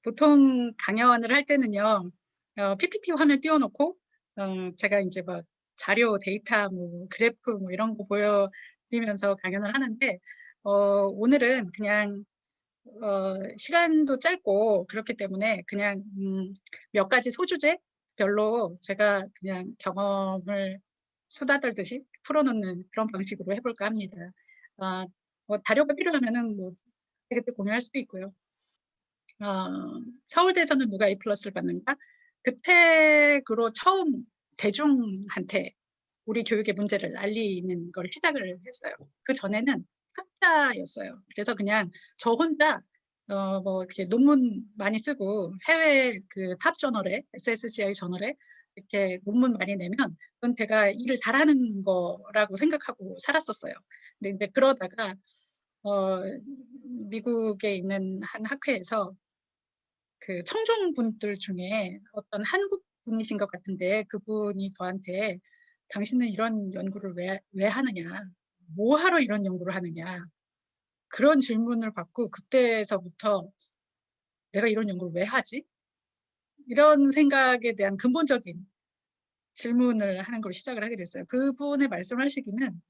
보통 강연을 할 때는요, PPT 화면 띄워놓고, 제가 이제 막 자료, 데이터, 뭐, 그래프, 뭐, 이런 거 보여드리면서 강연을 하는데, 오늘은 그냥, 시간도 짧고, 그렇기 때문에 그냥, 몇 가지 소주제별로 제가 그냥 경험을 수다 떨듯이 풀어놓는 그런 방식으로 해볼까 합니다. 자료가 필요하면은 뭐, 그때 공유할 수도 있고요. 서울대에서는 누가 A 플러스를 받는가? 그 책으로 처음 대중한테 우리 교육의 문제를 알리는 걸 시작을 했어요. 그 전에는 학자였어요. 그래서 그냥 저 혼자 뭐 이렇게 논문 많이 쓰고 해외 그 탑 저널에 SSCI 저널에 이렇게 논문 많이 내면 그건 제가 일을 잘하는 거라고 생각하고 살았었어요. 근데 그러다가 미국에 있는 한 학회에서 그 청중분들 중에 어떤 한국 분이신 것 같은데 그분이 저한테 당신은 이런 연구를 왜 하느냐, 뭐 하러 이런 연구를 하느냐, 그런 질문을 받고 그때서부터 내가 이런 연구를 왜 하지? 이런 생각에 대한 근본적인 질문을 하는 걸 시작을 하게 됐어요. 그분의 말씀을 하시기는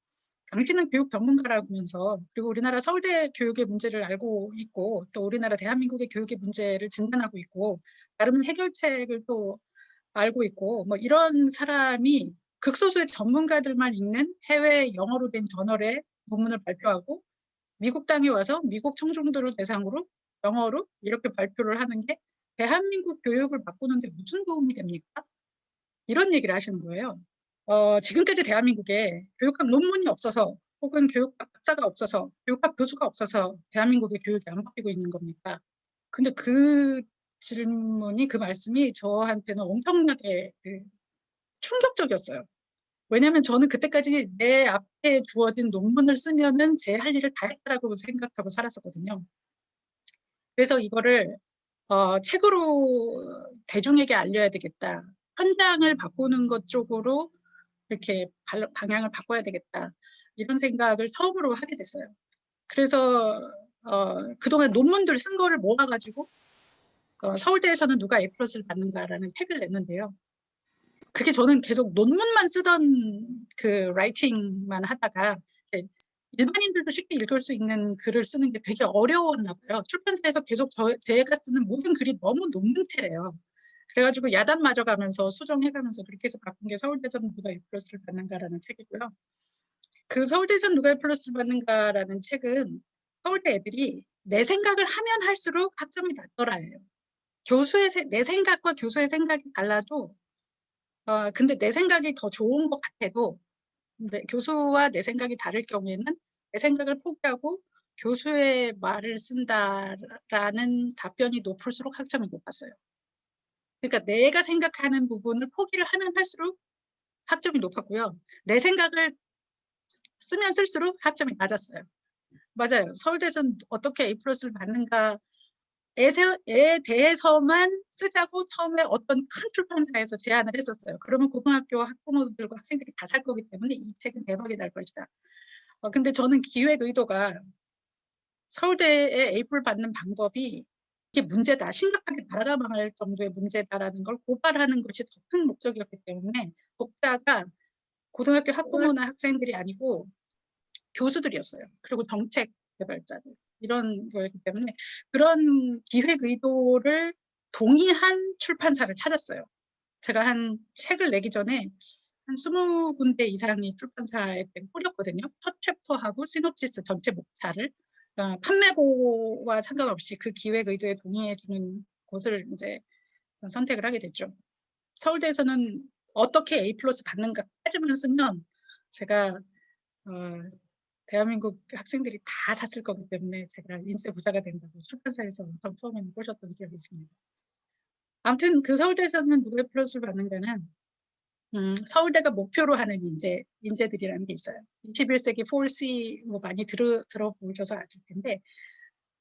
당신은 교육 전문가라면서 그리고 우리나라 서울대 교육의 문제를 알고 있고 또 우리나라 대한민국의 교육의 문제를 진단하고 있고 나름 해결책을 또 알고 있고 뭐 이런 사람이 극소수의 전문가들만 읽는 해외 영어로 된 저널에 논문을 발표하고 미국 땅에 와서 미국 청중들을 대상으로 영어로 이렇게 발표를 하는 게 대한민국 교육을 바꾸는데 무슨 도움이 됩니까? 이런 얘기를 하시는 거예요. 지금까지 대한민국에 교육학 논문이 없어서 혹은 교육학 박사가 없어서 교육학 교수가 없어서 대한민국의 교육이 안 바뀌고 있는 겁니까? 근데 그 질문이 그 말씀이 저한테는 엄청나게 충격적이었어요. 왜냐하면 저는 그때까지 내 앞에 주어진 논문을 쓰면은 제 할 일을 다 했다라고 생각하고 살았었거든요. 그래서 이거를 책으로 대중에게 알려야 되겠다. 현장을 바꾸는 것 쪽으로 이렇게 방향을 바꿔야 되겠다. 이런 생각을 처음으로 하게 됐어요. 그래서 그동안 논문들 쓴 거를 모아가지고 서울대에서는 누가 A 플러스를 받는가라는 책을 냈는데요. 그게 저는 계속 논문만 쓰던 그 라이팅만 하다가 일반인들도 쉽게 읽을 수 있는 글을 쓰는 게 되게 어려웠나 봐요. 출판사에서 계속 제가 쓰는 모든 글이 너무 논문체래요. 그래가지고 야단 맞아가면서 수정해가면서 그렇게 해서 바꾼 게 서울대에서는 누가 A 플러스를 받는가라는 책이고요. 그 서울대에서는 누가 A 플러스를 받는가라는 책은 서울대 애들이 내 생각을 하면 할수록 학점이 낮더라예요. 내 생각과 교수의 생각이 달라도 근데 내 생각이 더 좋은 것 같아도 교수와 내 생각이 다를 경우에는 내 생각을 포기하고 교수의 말을 쓴다라는 답변이 높을수록 학점이 높았어요. 그러니까 내가 생각하는 부분을 포기를 하면 할수록 학점이 높았고요. 내 생각을 쓰면 쓸수록 학점이 낮았어요. 맞아요. 서울대에서는 어떻게 A 플러스를 받는가에 대해서만 쓰자고 처음에 어떤 큰 출판사에서 제안을 했었어요. 그러면 고등학교 학부모들과 학생들이 다 살 거기 때문에 이 책은 대박이 날 것이다. 근데 저는 기획 의도가 서울대에 A플 받는 방법이 이게 문제다. 심각하게 나라가 망할 정도의 문제다라는 걸 고발하는 것이 더 큰 목적이었기 때문에 독자가 고등학교 학부모나 학생들이 아니고 교수들이었어요. 그리고 정책 개발자들. 이런 거였기 때문에 그런 기획 의도를 동의한 출판사를 찾았어요. 제가 한 책을 내기 전에 한 20군데 이상의 출판사에 뿌렸거든요. 첫 챕터하고 시놉시스 전체 목차를 판매고와 상관없이 그 기획 의도에 동의해주는 곳을 이제 선택을 하게 됐죠. 서울대에서는 어떻게 A 플러스 받는가까지만 쓰면 제가 대한민국 학생들이 다 샀을 거기 때문에 제가 인쇄 부자가 된다고 출판사에서 엄청 처음에는 꼬셨던 기억이 있습니다. 아무튼 그 서울대에서는 누가 A 플러스를 받는가는 서울대가 목표로 하는 인재들이라는 게 있어요. 21세기 4C 뭐 많이 들어보셔서 아실 텐데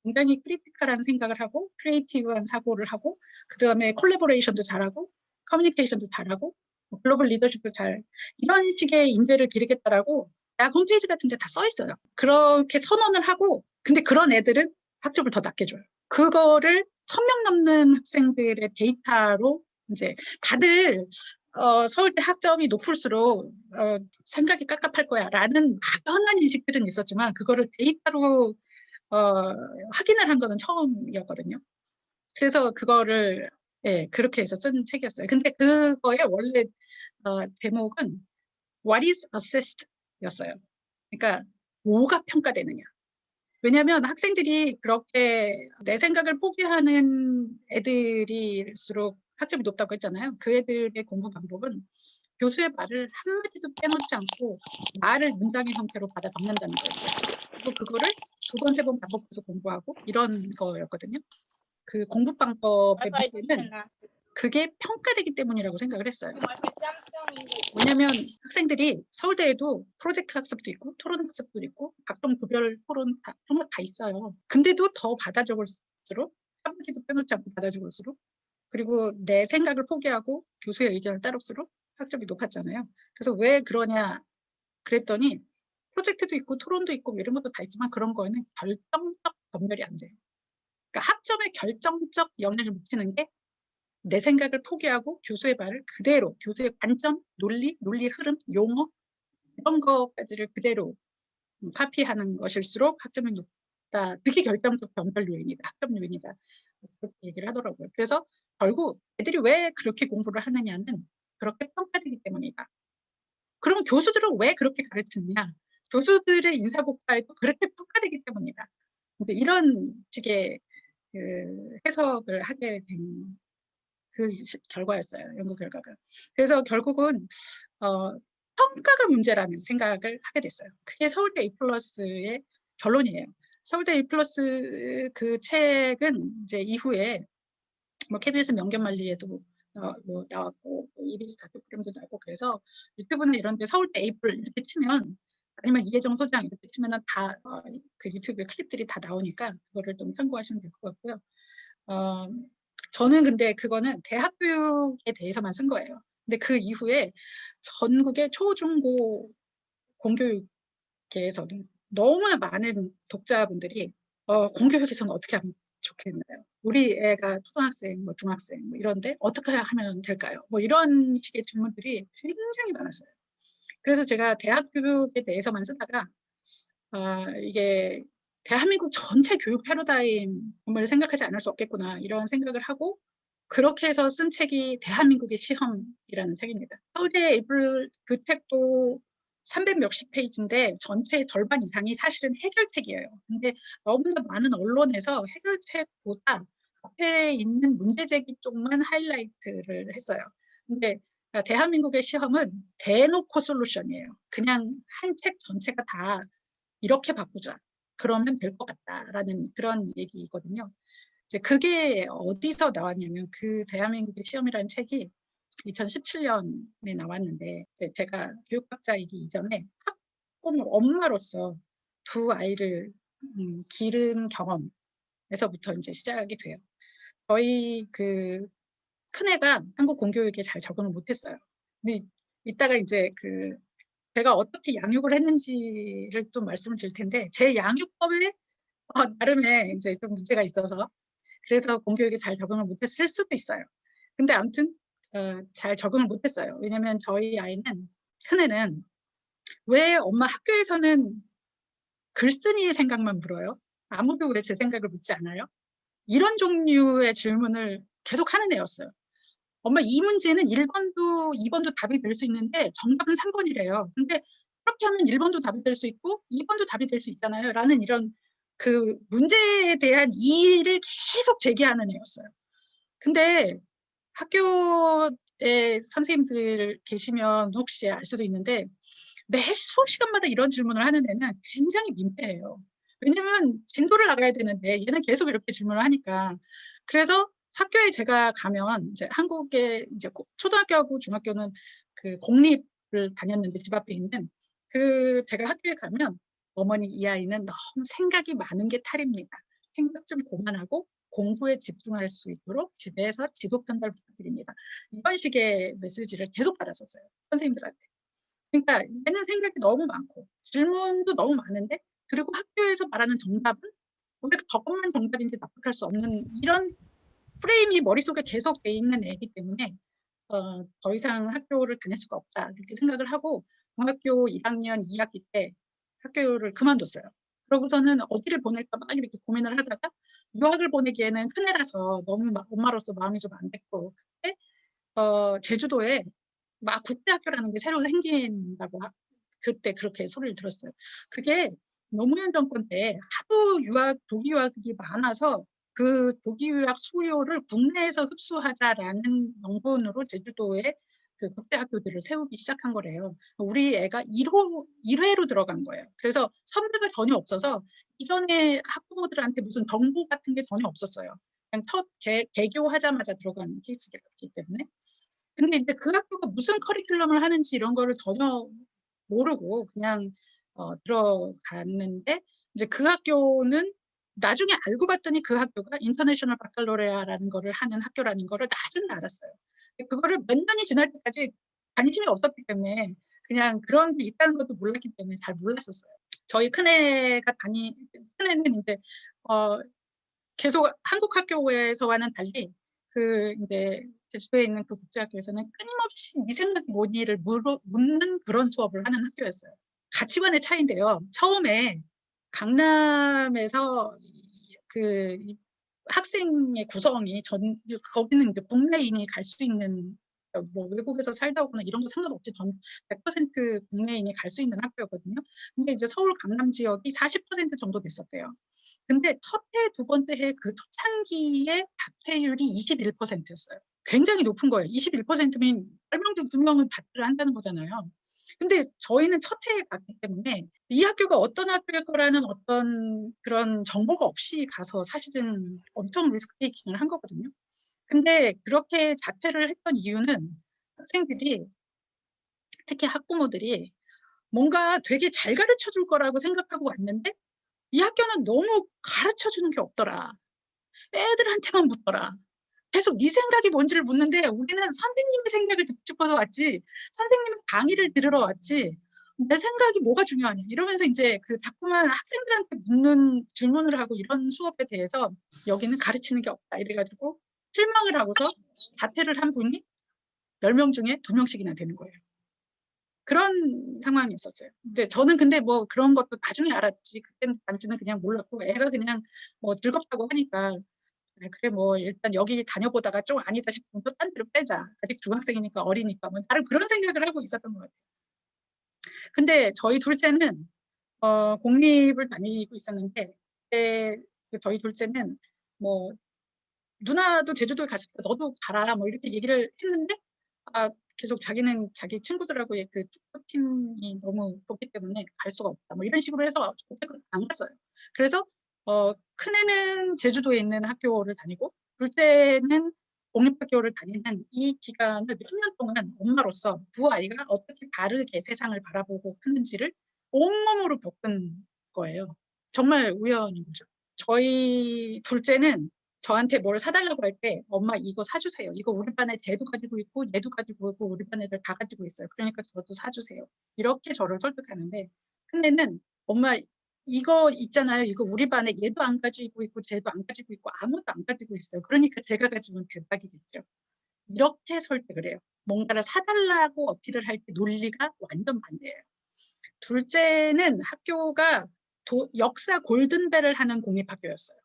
굉장히 크리티컬한 생각을 하고 크리에이티브한 사고를 하고 그다음에 콜라보레이션도 잘하고 커뮤니케이션도 잘하고 글로벌 리더십도 잘 이런 식의 인재를 기르겠다라고 대학 홈페이지 같은 데 다 써 있어요. 그렇게 선언을 하고 근데 그런 애들은 학점을 더 낮게 줘요. 그거를 1000명 넘는 학생들의 데이터로 이제 다들 서울대 학점이 높을수록 생각이 깝깝할 거야라는 막연한 인식들은 있었지만 그거를 데이터로 확인을 한 거는 처음이었거든요. 그래서 그거를 그렇게 해서 쓴 책이었어요. 근데 그거의 원래 제목은 What is assessed? 였어요. 그러니까 뭐가 평가되느냐. 왜냐하면 학생들이 그렇게 내 생각을 포기하는 애들일수록 학점이 높다고 했잖아요. 그 애들의 공부 방법은 교수의 말을 한마디도 빼놓지 않고 말을 문장의 형태로 받아 적는다는 거였어요. 그리고 그거를 2번, 3번 반복해서 공부하고 이런 거였거든요. 그 공부 방법의 문제는 그게 평가되기 때문이라고 생각을 했어요. 왜냐하면 학생들이 서울대에도 프로젝트 학습도 있고 토론 학습도 있고 각종 구별 토론 정말 다 있어요. 근데도 더 받아 적을수록 한마디도 빼놓지 않고 받아 적을수록 그리고 내 생각을 포기하고 교수의 의견을 따를수록 학점이 높았잖아요. 그래서 왜 그러냐 그랬더니 프로젝트도 있고 토론도 있고 이런 것도 다 있지만 그런 거에는 결정적 검열이 안 돼요. 그러니까 학점에 결정적 영향을 미치는 게 내 생각을 포기하고 교수의 말을 그대로 교수의 관점, 논리 흐름, 용어 이런 것까지를 그대로 카피하는 것일수록 학점이 높다. 그게 결정적 변별 요인이다. 학점 요인이다. 그렇게 얘기를 하더라고요. 그래서 결국 애들이 왜 그렇게 공부를 하느냐는 그렇게 평가되기 때문이다. 그럼 교수들은 왜 그렇게 가르치느냐? 교수들의 인사고과에도 그렇게 평가되기 때문이다. 근데 이런 식의 그 해석을 하게 된 그 결과였어요. 연구 결과가. 그래서 결국은 평가가 문제라는 생각을 하게 됐어요. 그게 서울대 A+의 결론이에요. 서울대 A+ 그 책은 이제 이후에 뭐 KBS 명견말리에도 뭐 나왔고 EBS 다큐 프로그램도 나오고 그래서 유튜브나 이런 데 서울대 A+ 이렇게 치면 아니면 이혜정 소장 이렇게 치면은 다 그 유튜브에 클립들이 다 나오니까 그거를 좀 참고하시면 될 것 같고요. 저는 근데 그거는 대학 교육에 대해서만 쓴 거예요. 근데 그 이후에 전국의 초, 중, 고 공교육계에서는 너무나 많은 독자분들이 공교육에서는 어떻게 하면 좋겠나요? 우리 애가 초등학생, 뭐 중학생 뭐 이런데 어떻게 하면 될까요? 뭐 이런 식의 질문들이 굉장히 많았어요. 그래서 제가 대학 교육에 대해서만 쓰다가 이게 대한민국 전체 교육 패러다임을 생각하지 않을 수 없겠구나 이런 생각을 하고 그렇게 해서 쓴 책이 대한민국의 시험이라는 책입니다. 서울대 에이블 그 책도 300 몇십 페이지인데 전체의 절반 이상이 사실은 해결책이에요. 근데 너무나 많은 언론에서 해결책보다 앞에 있는 문제제기 쪽만 하이라이트를 했어요. 근데 대한민국의 시험은 대놓고 솔루션이에요. 그냥 한 책 전체가 다 이렇게 바꾸자. 그러면 될 것 같다라는 그런 얘기거든요. 이제 그게 어디서 나왔냐면 그 대한민국의 시험이라는 책이 2017년에 나왔는데 제가 교육학자이기 이전에 학부모 엄마로서 2 아이를 기른 경험에서부터 이제 시작이 돼요. 저희 그 큰애가 한국 공교육에 잘 적응을 못했어요. 근데 이따가 이제 그 제가 어떻게 양육을 했는지를 좀 말씀을 드릴 텐데 제 양육법에 나름의 이제 좀 문제가 있어서 그래서 공교육에 잘 적응을 못했을 수도 있어요. 근데 아무튼 잘 적응을 못했어요. 왜냐면 저희 아이는 큰애는 왜 엄마 학교에서는 글쓴이의 생각만 물어요? 아무도 왜 제 생각을 묻지 않아요? 이런 종류의 질문을 계속 하는 애였어요. 엄마 이 문제는 1번도 2번도 답이 될 수 있는데 정답은 3번이래요. 근데 그렇게 하면 1번도 답이 될 수 있고 2번도 답이 될 수 있잖아요. 라는 이런 그 문제에 대한 이의를 계속 제기하는 애였어요. 근데 학교에 선생님들 계시면 혹시 알 수도 있는데 매 수업 시간마다 이런 질문을 하는 애는 굉장히 민폐예요. 왜냐면 진도를 나가야 되는데 얘는 계속 이렇게 질문을 하니까. 그래서 학교에 제가 가면 이제 한국의 이제 초등학교하고 중학교는 그 공립을 다녔는데 집 앞에 있는 그 제가 학교에 가면 어머니 이 아이는 너무 생각이 많은 게 탈입니다. 생각 좀 그만하고 공부에 집중할 수 있도록 집에서 지도 편달 부탁드립니다. 이런 식의 메시지를 계속 받았었어요. 선생님들한테. 그러니까 얘는 생각이 너무 많고 질문도 너무 많은데 그리고 학교에서 말하는 정답은 왜 저것만 정답인지 납득할 수 없는 이런 프레임이 머릿속에 계속 돼 있는 애이기 때문에 더 이상 학교를 다닐 수가 없다 이렇게 생각을 하고 중학교 1학년 2학기 때 학교를 그만뒀어요. 그러고서는 어디를 보낼까 막 이렇게 고민을 하다가 유학을 보내기에는 큰애라서 너무 엄마로서 마음이 좀 안 됐고 그때 제주도에 막 국제학교라는 게 새로 생긴다고 그때 그렇게 소리를 들었어요. 그게 노무현 정권 때 하도 조기 유학이 많아서 그 조기 유학 수요를 국내에서 흡수하자라는 명분으로 제주도에 그 국제학교들을 세우기 시작한 거래요. 우리 애가 1회로 들어간 거예요. 그래서 선배가 전혀 없어서 이전에 학부모들한테 무슨 정보 같은 게 전혀 없었어요. 그냥 개교하자마자 들어간 케이스였기 때문에. 근데 이제 그 학교가 무슨 커리큘럼을 하는지 이런 거를 전혀 모르고 그냥 들어갔는데 이제 그 학교는 나중에 알고 봤더니 그 학교가 인터내셔널 바칼로레아라는 거를 하는 학교라는 거를 나중에 알았어요. 그거를 몇 년이 지날 때까지 관심이 없었기 때문에 그냥 그런 게 있다는 것도 몰랐기 때문에 잘 몰랐었어요. 저희 큰애는 이제 계속 한국 학교에서와는 달리 이제 제주도에 있는 그 국제학교에서는 끊임없이 네 생각이 뭐니를 묻는 그런 수업을 하는 학교였어요. 가치관의 차이인데요. 처음에 강남에서 그 학생의 구성이 거기는 이제 국내인이 갈 수 있는 뭐 외국에서 살다 오거나 이런 거 상관없이 전 100% 국내인이 갈 수 있는 학교였거든요. 근데 이제 서울 강남 지역이 40% 정도 됐었대요. 근데 첫 해, 두 번째 해 그 초창기에 자퇴율이 21%였어요. 굉장히 높은 거예요. 21%면 8명 중 2명은 자퇴를 한다는 거잖아요. 근데 저희는 첫 해에 갔기 때문에 이 학교가 어떤 학교일 거라는 어떤 그런 정보가 없이 가서 사실은 엄청 리스크 테이킹을 한 거거든요. 근데 그렇게 자퇴를 했던 이유는 학생들이 특히 학부모들이 뭔가 되게 잘 가르쳐 줄 거라고 생각하고 왔는데 이 학교는 너무 가르쳐 주는 게 없더라. 애들한테만 묻더라. 계속 네 생각이 뭔지를 묻는데 우리는 선생님의 생각을 듣고 싶어서 왔지 선생님의 강의를 들으러 왔지 내 생각이 뭐가 중요하냐 이러면서 이제 그 자꾸만 학생들한테 묻는 질문을 하고 이런 수업에 대해서 여기는 가르치는 게 없다 이래가지고 실망을 하고서 자퇴를 한 분이 10명 중에 2명씩이나 되는 거예요. 그런 상황이었었어요. 근데 저는 근데 뭐 그런 것도 나중에 알았지 그때는 당시는 그냥 몰랐고 애가 그냥 뭐 즐겁다고 하니까 그래 뭐 일단 여기 다녀보다가 좀 아니다 싶으면 또 딴 데로 빼자. 아직 중학생이니까 어리니까 뭐 나름 그런 생각을 하고 있었던 것 같아요. 근데 저희 둘째는 공립을 다니고 있었는데 그때 저희 둘째는 뭐 누나도 제주도에 갔으니까 너도 가라 뭐 이렇게 얘기를 했는데 계속 자기는 자기 친구들하고의 그 축구팀이 너무 좋기 때문에 갈 수가 없다 뭐 이런 식으로 해서 안 갔어요. 그래서 큰애는 제주도에 있는 학교를 다니고 둘째는 공립학교를 다니는 이 기간을 몇 년 동안 엄마로서 두 아이가 어떻게 다르게 세상을 바라보고 크는지를 온몸으로 겪은 거예요. 정말 우연인 거죠. 저희 둘째는 저한테 뭘 사달라고 할 때 엄마 이거 사주세요. 이거 우리 반에 쟤도 가지고 있고 얘도 가지고 있고 우리 반 애들 다 가지고 있어요. 그러니까 저도 사주세요. 이렇게 저를 설득하는데 큰애는 엄마 이거 있잖아요. 이거 우리 반에 얘도 안 가지고 있고 쟤도 안 가지고 있고 아무도 안 가지고 있어요. 그러니까 제가 가지면 대박이겠죠. 이렇게 설득을 해요. 뭔가를 사달라고 어필을 할 때 논리가 완전 반대예요. 둘째는 학교가 역사 골든벨을 하는 공립학교였어요.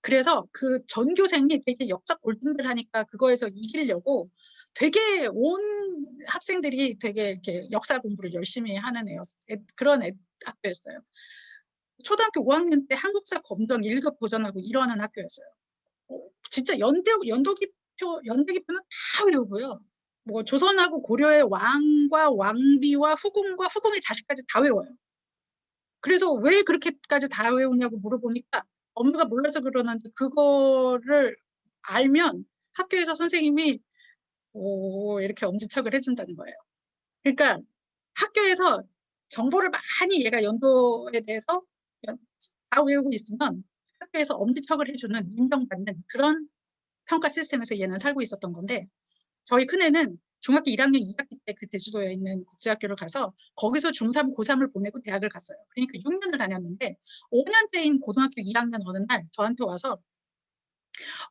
그래서 그 전교생이 되게 역사 골든벨 하니까 그거에서 이기려고 되게 온 학생들이 되게 이렇게 역사 공부를 열심히 하는 그런 학교였어요. 초등학교 5학년 때 한국사 검정 1급 도전하고 이러는 학교였어요. 진짜 연대기표는 다 외우고요. 뭐 조선하고 고려의 왕과 왕비와 후궁과 후궁의 자식까지 다 외워요. 그래서 왜 그렇게까지 다 외우냐고 물어보니까 엄마가 몰라서 그러는데 그거를 알면 학교에서 선생님이 이렇게 엄지척을 해준다는 거예요. 그러니까 학교에서 정보를 많이 얘가 연도에 대해서 다 외우고 있으면 학교에서 엄지척을 해주는 인정받는 그런 평가 시스템에서 얘는 살고 있었던 건데 저희 큰애는 중학교 1학년 2학기 때 그 제주도에 있는 국제학교를 가서 거기서 중3, 고3을 보내고 대학을 갔어요. 그러니까 6년을 다녔는데 5년째인 고등학교 2학년 어느 날 저한테 와서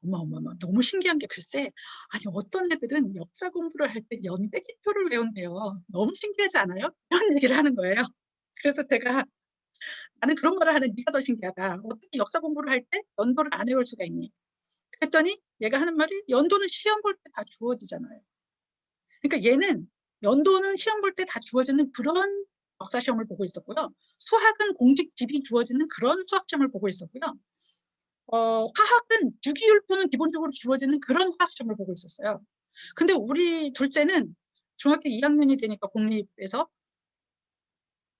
어머 너무 신기한 게 글쎄 아니 어떤 애들은 역사 공부를 할 때 연대기표를 외운대요. 너무 신기하지 않아요? 이런 얘기를 하는 거예요. 그래서 제가 "나는 그런 말을 하는 네가 더 신기하다. 어떻게 역사 공부를 할 때 연도를 안 외울 수가 있니?" 그랬더니 얘가 하는 말이 "연도는 시험 볼 때 다 주어지잖아요." 그러니까 얘는 연도는 시험 볼 때 다 주어지는 그런 역사 시험을 보고 있었고요. 수학은 공식집이 주어지는 그런 수학 시험을 보고 있었고요. 화학은 주기율표는 기본적으로 주어지는 그런 화학 시험을 보고 있었어요. 근데 우리 둘째는 중학교 2학년이 되니까 공립에서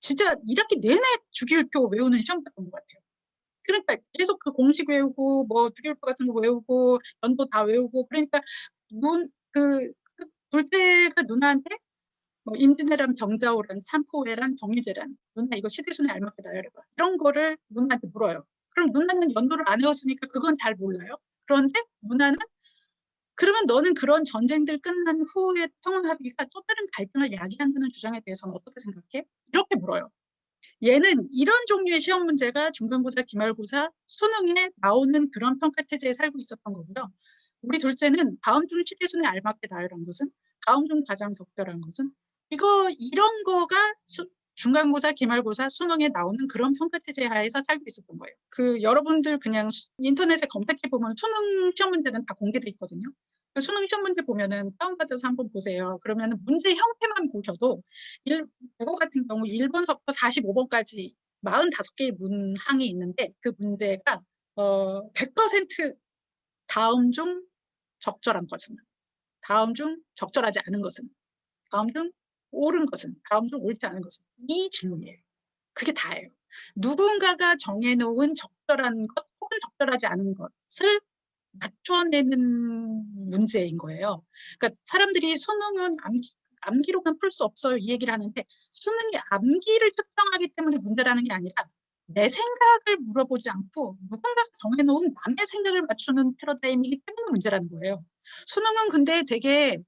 진짜 1학기 내내 주기율표 외우는 시험 봤던 것 같아요. 그러니까 계속 그 공식 외우고 뭐 주기율표 같은 거 외우고 연도 다 외우고 그러니까 둘째가 누나한테 뭐 임진왜란, 병자호란, 삼포회란, 정유재란 "누나 이거 시대순위 알맞게 나열해 봐." 이런 거를 누나한테 물어요. 그럼 누나는 연도를 안 외웠으니까 그건 잘 몰라요. 그런데 누나는 "그러면 너는 그런 전쟁들 끝난 후의 평화 합의가 또 다른 갈등을 야기한다는 주장에 대해서는 어떻게 생각해?" 이렇게 물어요. 얘는 이런 종류의 시험 문제가 중간고사, 기말고사, 수능에 나오는 그런 평가 체제에 살고 있었던 거고요. 우리 둘째는 다음 중 시대순위에 알맞게 나열한 것은, 다음 중 가장 적절한 것은, 이런 거가 중간고사, 기말고사, 수능에 나오는 그런 평가 체제 하에서 살고 있었던 거예요. 여러분들 그냥 인터넷에 검색해 보면 수능 시험 문제는 다 공개돼 있거든요. 수능 시험 문제 보면은 다운받아서 한번 보세요. 그러면 문제 형태만 보셔도 국어 같은 경우 1번서부터 45번까지 45개의 문항이 있는데 그 문제가 100% 다음 중 적절한 것은, 다음 중 적절하지 않은 것은, 다음 중 옳은 것은, 다음 중 옳지 않은 것은, 이 질문이에요. 그게 다예요. 누군가가 정해놓은 적절한 것 혹은 적절하지 않은 것을 맞춰내는 문제인 거예요. 그러니까 사람들이 수능은 암기로만 풀 수 없어요 이 얘기를 하는데 수능이 암기를 측정하기 때문에 문제라는 게 아니라 내 생각을 물어보지 않고 누군가가 정해놓은 남의 생각을 맞추는 패러다임이기 때문에 문제라는 거예요. 수능은 근데 되게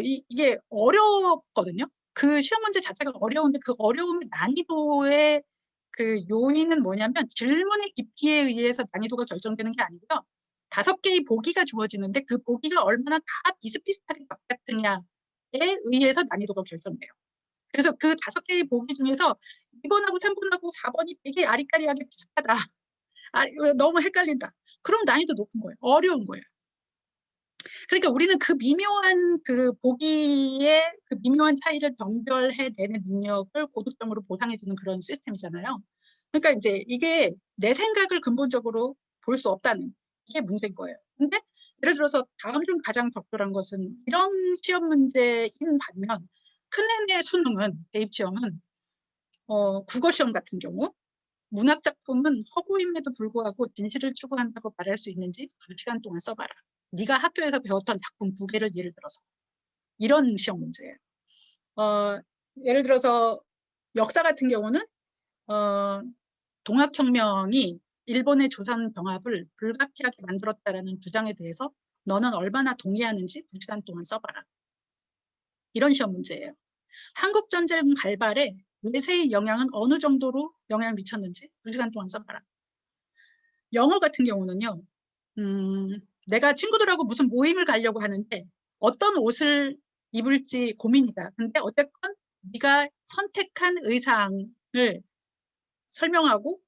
이게 어렵거든요. 그 시험 문제 자체가 어려운데 그 어려움의 난이도의 그 요인은 뭐냐면 질문의 깊이에 의해서 난이도가 결정되는 게 아니고요. 5개의 보기가 주어지는데 그 보기가 얼마나 다 비슷비슷하게 똑같으냐에 의해서 난이도가 결정돼요. 그래서 그 5개의 보기 중에서 2번하고 3번하고 4번이 되게 아리까리하게 비슷하다. 너무 헷갈린다. 그럼 난이도 높은 거예요. 어려운 거예요. 그러니까 우리는 그 미묘한 그 보기의 그 미묘한 차이를 변별해내는 능력을 고득점으로 보상해주는 그런 시스템이잖아요. 그러니까 이제 이게 내 생각을 근본적으로 볼 수 없다는 이게 문제인 거예요. 근데 예를 들어서 다음 중 가장 적절한 것은 이런 시험 문제인 반면 큰애의 수능은 대입시험은 국어 시험 같은 경우 문학 작품은 허구임에도 불구하고 진실을 추구한다고 말할 수 있는지 2시간 동안 써봐라. 네가 학교에서 배웠던 작품 2개를 예를 들어서 이런 시험 문제예요. 예를 들어서 역사 같은 경우는 동학혁명이 일본의 조선 병합을 불가피하게 만들었다라는 주장에 대해서 너는 얼마나 동의하는지 2시간 동안 써봐라. 이런 시험 문제예요. 한국전쟁 발발에 외세의 영향은 어느 정도로 영향을 미쳤는지 2시간 동안 써봐라. 영어 같은 경우는요. 내가 친구들하고 무슨 모임을 가려고 하는데 어떤 옷을 입을지 고민이다. 근데 어쨌건 네가 선택한 의상을 설명하고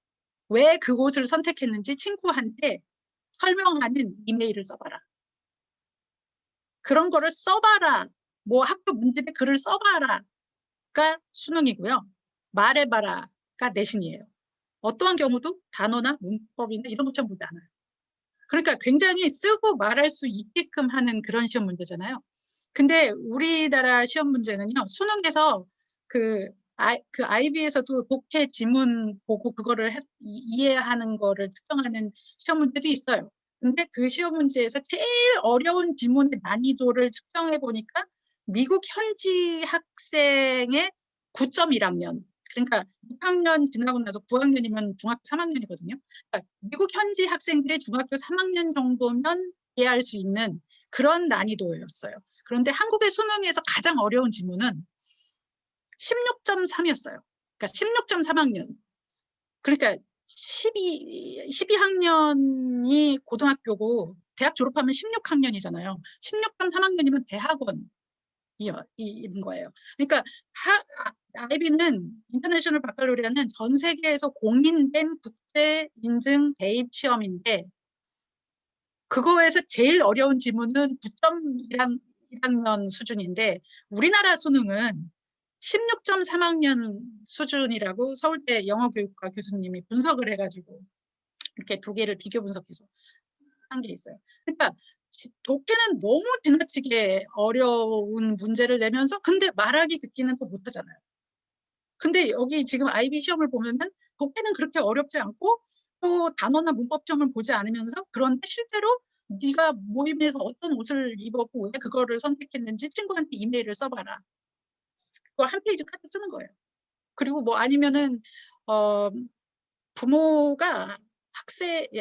왜 그 옷을 선택했는지 친구한테 설명하는 이메일을 써봐라. 그런 거를 써봐라. 뭐 학교 문집에 글을 써봐라가 수능이고요. 말해봐라가 내신이에요. 어떠한 경우도 단어나 문법이나 이런 것처럼 보지 않아요. 그러니까 굉장히 쓰고 말할 수 있게끔 하는 그런 시험 문제잖아요. 근데 우리나라 시험 문제는요. 수능에서 그 IB에서도 독해 지문 보고 그거를 이해하는 거를 측정하는 시험 문제도 있어요. 근데 그 시험 문제에서 제일 어려운 지문의 난이도를 측정해 보니까 미국 현지 학생의 9.1학년 그러니까 6학년 지나고 나서 9학년이면 중학교 3학년이거든요. 그러니까 미국 현지 학생들의 중학교 3학년 정도면 이해할 수 있는 그런 난이도였어요. 그런데 한국의 수능에서 가장 어려운 지문은 16.3이었어요. 그러니까 16.3학년. 그러니까 12학년이 고등학교고 대학 졸업하면 16학년이잖아요. 16.3학년이면 대학원인 거예요. 그러니까 IB는 인터내셔널 바칼로리아는 전 세계에서 공인된 국제 인증 대입 시험인데 그거에서 제일 어려운 지문은 9.1학년 수준인데 우리나라 수능은 16.3학년 수준이라고 서울대 영어교육과 교수님이 분석을 해가지고 이렇게 두 개를 비교 분석해서 한 게 있어요. 그러니까 독해는 너무 지나치게 어려운 문제를 내면서 근데 말하기 듣기는 또 못하잖아요. 근데 여기 지금 IB 시험을 보면은 독해는 그렇게 어렵지 않고 또 단어나 문법 시험을 보지 않으면서 그런데 실제로 네가 모임에서 어떤 옷을 입었고 왜 그거를 선택했는지 친구한테 이메일을 써봐라. 그걸 한 페이지 카드 쓰는 거예요. 그리고 뭐 아니면은 부모가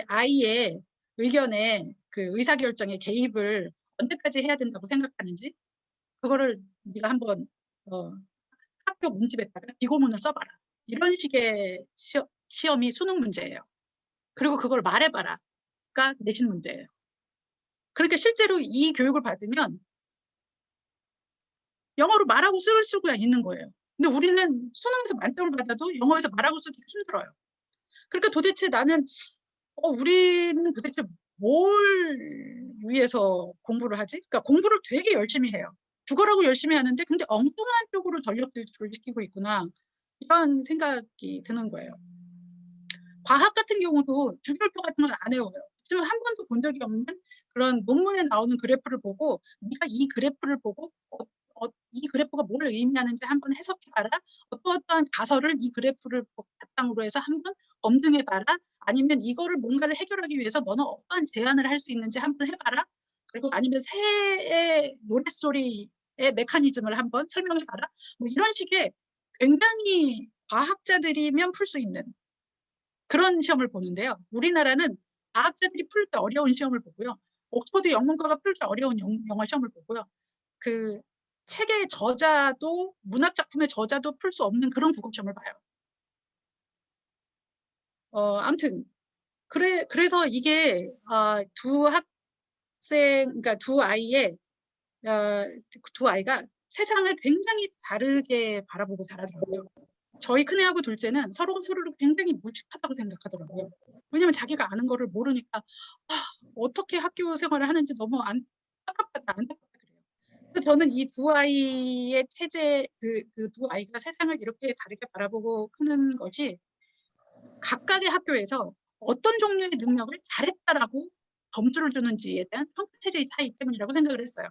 아이의 의견에 그 의사결정에 개입을 언제까지 해야 된다고 생각하는지 그거를 네가 한번 학교 문집에다가 비고문을 써봐라. 이런 식의 시험이 수능 문제예요. 그리고 그걸 말해봐라가 내신 문제예요. 그러니까 실제로 이 교육을 받으면 영어로 말하고 쓸 수가 있는 거예요. 근데 우리는 수능에서 만점을 받아도 영어에서 말하고 쓰기 힘들어요. 그러니까 도대체 나는 우리는 도대체 뭘 위해서 공부를 하지? 그러니까 공부를 되게 열심히 해요. 죽어라고 열심히 하는데 근데 엉뚱한 쪽으로 전력 질주를 시키고 있구나. 이런 생각이 드는 거예요. 과학 같은 경우도 주기율표 같은 건 안 외워요. 지금 한 번도 본 적이 없는 그런 논문에 나오는 그래프를 보고 네가 이 그래프를 보고 이 그래프가 뭘 의미하는지 한번 해석해봐라. 어떠한 가설을 이 그래프를 바탕으로 해서 한번 검증해봐라. 아니면 이거를 뭔가를 해결하기 위해서 너는 어떠한 제안을 할 수 있는지 한번 해봐라. 그리고 아니면 새의 노랫소리의 메커니즘을 한번 설명해봐라. 뭐 이런 식의 굉장히 과학자들이면 풀 수 있는 그런 시험을 보는데요. 우리나라는 과학자들이 풀 때 어려운 시험을 보고요. 옥스퍼드 영문과가 풀 때 어려운 영어 시험을 보고요. 그 책의 저자도 문학 작품의 저자도 풀 수 없는 그런 국어 시험을 봐요. 아무튼 그래서 이게 그러니까 두 아이가 세상을 굉장히 다르게 바라보고 자라더라고요. 저희 큰애하고 둘째는 서로가 서로를 굉장히 무식하다고 생각하더라고요. 왜냐면 자기가 아는 거를 모르니까 어떻게 학교 생활을 하는지 너무 안타깝다 그래요. 그래서 저는 이 두 아이의 체제, 그 두 아이가 세상을 이렇게 다르게 바라보고 크는 것이 각각의 학교에서 어떤 종류의 능력을 잘했다라고 점수를 주는지에 대한 평가 체제의 차이 때문이라고 생각을 했어요.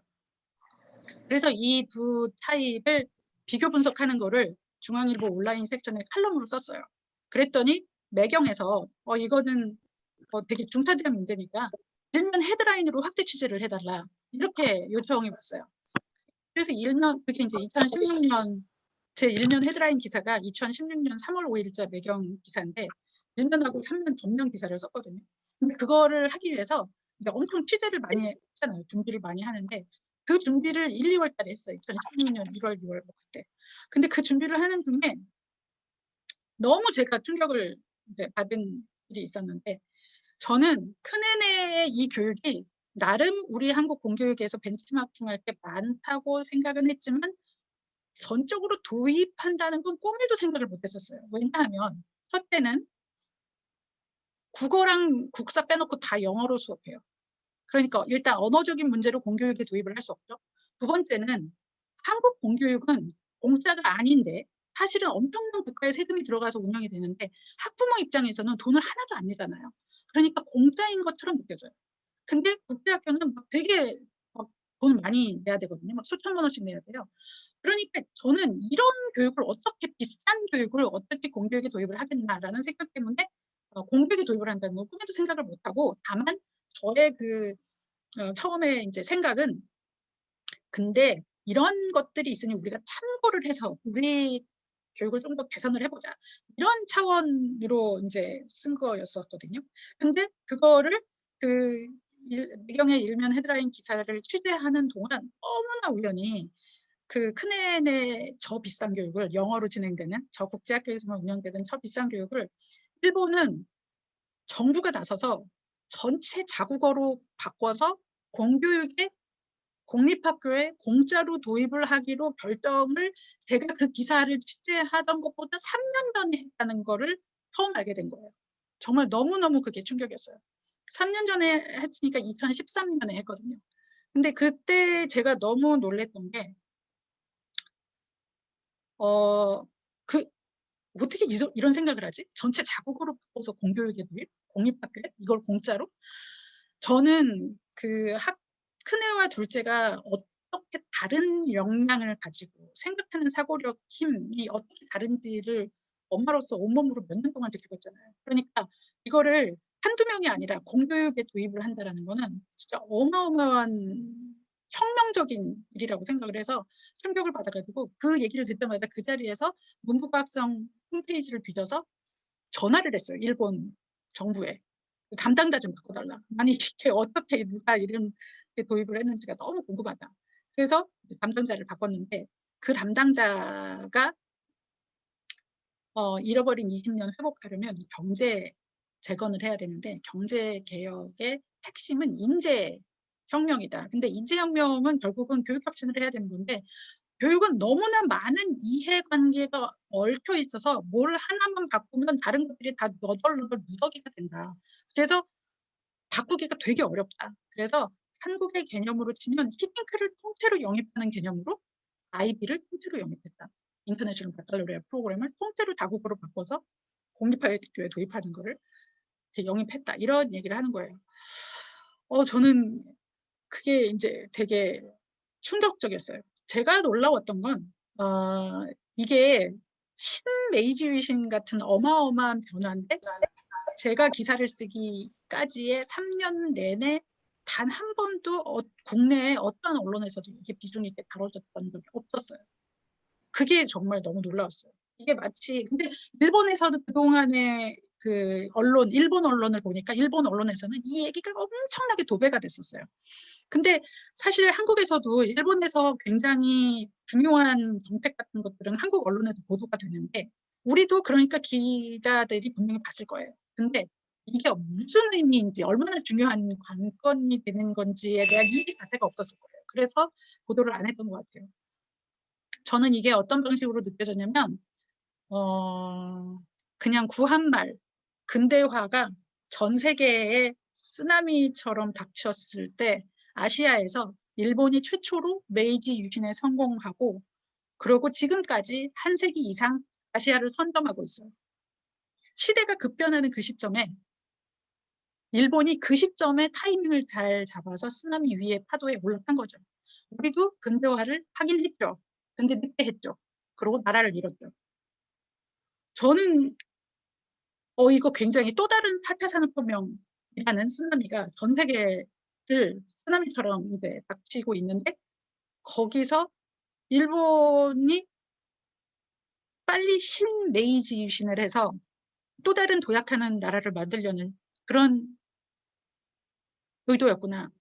그래서 이 두 차이를 비교 분석하는 거를 중앙일보 온라인 섹션에 칼럼으로 썼어요. 그랬더니 매경에서 이거는 되게 중차대한 문제니까 일면 헤드라인으로 확대 취재를 해달라 이렇게 요청이 왔어요. 그래서 그게 이제 2016년 제 일면 헤드라인 기사가 2016년 3월 5일자 매경 기사인데 일면하고 3면 전면 기사를 썼거든요. 근데 그거를 하기 위해서 이제 엄청 취재를 많이 했잖아요. 준비를 많이 하는데 그 준비를 1, 2월 달에 했어요. 2016년 1월, 2월 그때. 근데 그 준비를 하는 중에 너무 제가 충격을 이제 받은 일이 있었는데 저는 큰애네의 이 교육이 나름 우리 한국 공교육에서 벤치마킹할 게 많다고 생각은 했지만 전적으로 도입한다는 건 꿈에도 생각을 못했었어요. 왜냐하면 첫째는 국어랑 국사 빼놓고 다 영어로 수업해요. 그러니까 일단 언어적인 문제로 공교육에 도입을 할 수 없죠. 두 번째는 한국 공교육은 공짜가 아닌데 사실은 엄청난 국가의 세금이 들어가서 운영이 되는데 학부모 입장에서는 돈을 하나도 안 내잖아요. 그러니까 공짜인 것처럼 느껴져요. 근데 국제학교는 막 되게 돈 많이 내야 되거든요. 막 수천만 원씩 내야 돼요. 그러니까 저는 이런 교육을 비싼 교육을 어떻게 공교육에 도입을 하겠나라는 생각 때문에 공교육에 도입을 한다는 건 꿈에도 생각을 못하고 다만 저의 처음에 이제 생각은 근데 이런 것들이 있으니 우리가 참고를 해서 우리 교육을 좀 더 개선을 해보자 이런 차원으로 이제 쓴 거였었거든요. 근데 그거를 미경의 일면 헤드라인 기사를 취재하는 동안 너무나 우연히 그 큰애네 저 비싼 교육을 영어로 진행되는 저 국제학교에서만 운영되는 저 비싼 교육을 일본은 정부가 나서서 전체 자국어로 바꿔서 공교육에 공립학교에 공짜로 도입을 하기로 결정을 제가 그 기사를 취재하던 것보다 3년 전에 했다는 거를 처음 알게 된 거예요. 정말 너무너무 그게 충격이었어요. 3년 전에 했으니까 2013년에 했거든요. 근데 그때 제가 너무 놀랬던 게 그 어떻게 이런 생각을 하지? 전체 자국어로 바꿔서 공교육에 도입? 공립학교에? 이걸 공짜로? 저는 큰애와 둘째가 어떻게 다른 역량을 가지고 생각하는 사고력, 힘이 어떻게 다른지를 엄마로서 온몸으로 몇 년 동안 지키고 있잖아요. 그러니까 이거를 한두 명이 아니라 공교육에 도입을 한다는 거는 진짜 어마어마한 혁명적인 일이라고 생각을 해서 충격을 받아가지고 그 얘기를 듣자마자 그 자리에서 문부과학성 홈페이지를 뒤져서 전화를 했어요. 일본 정부에. 담당자 좀 바꿔달라. 아니 이게 어떻게 누가 이런 게 도입을 했는지가 너무 궁금하다. 그래서 담당자를 바꿨는데 그 담당자가 잃어버린 20년 회복하려면 경제 재건을 해야 되는데 경제 개혁의 핵심은 인재 혁명이다. 근데 인재 혁명은 결국은 교육 혁신을 해야 되는 건데 교육은 너무나 많은 이해관계가 얽혀 있어서 뭘 하나만 바꾸면 다른 것들이 다 너덜너덜 무더기가 된다. 그래서 바꾸기가 되게 어렵다. 그래서 한국의 개념으로 치면 히팅크를 통째로 영입하는 개념으로 IB를 통째로 영입했다. 인터내셔널 바칼로레아 프로그램을 통째로 다국어로 바꿔서 공립학교에 도입하는 거를 영입했다. 이런 얘기를 하는 거예요. 저는 그게 이제 되게 충격적이었어요. 제가 놀라웠던 건 이게 신메이지 위신 같은 어마어마한 변화인데 제가 기사를 쓰기까지의 3년 내내 단 한 번도 국내에 어떤 언론에서도 이게 비중 있게 다뤄졌던 적이 없었어요. 그게 정말 너무 놀라웠어요. 이게 마치 근데 일본에서도 그동안의 그 언론, 일본 언론을 보니까 일본 언론에서는 이 얘기가 엄청나게 도배가 됐었어요. 근데 사실 한국에서도 일본에서 굉장히 중요한 정책 같은 것들은 한국 언론에도 보도가 되는데 우리도 그러니까 기자들이 분명히 봤을 거예요. 근데 이게 무슨 의미인지 얼마나 중요한 관건이 되는 건지에 대한 인식 자체가 없었을 거예요. 그래서 보도를 안 했던 것 같아요. 저는 이게 어떤 방식으로 느껴졌냐면 그냥 구한말 근대화가 전 세계에 쓰나미처럼 닥쳤을 때 아시아에서 일본이 최초로 메이지 유신에 성공하고 그러고 지금까지 한 세기 이상 아시아를 선점하고 있어요. 시대가 급변하는 그 시점에 일본이 그 시점에 타이밍을 잘 잡아서 쓰나미 위에 파도에 올라탄 거죠. 우리도 근대화를 하긴 했죠. 근데 늦게 했죠. 그러고 나라를 잃었죠. 저는 이거 굉장히 또 다른 4차 산업혁명이라는 쓰나미가 전 세계를 쓰나미처럼 이제 닥치고 있는데 거기서 일본이 빨리 신메이지 유신을 해서 또 다른 도약하는 나라를 만들려는 그런 의도였구나.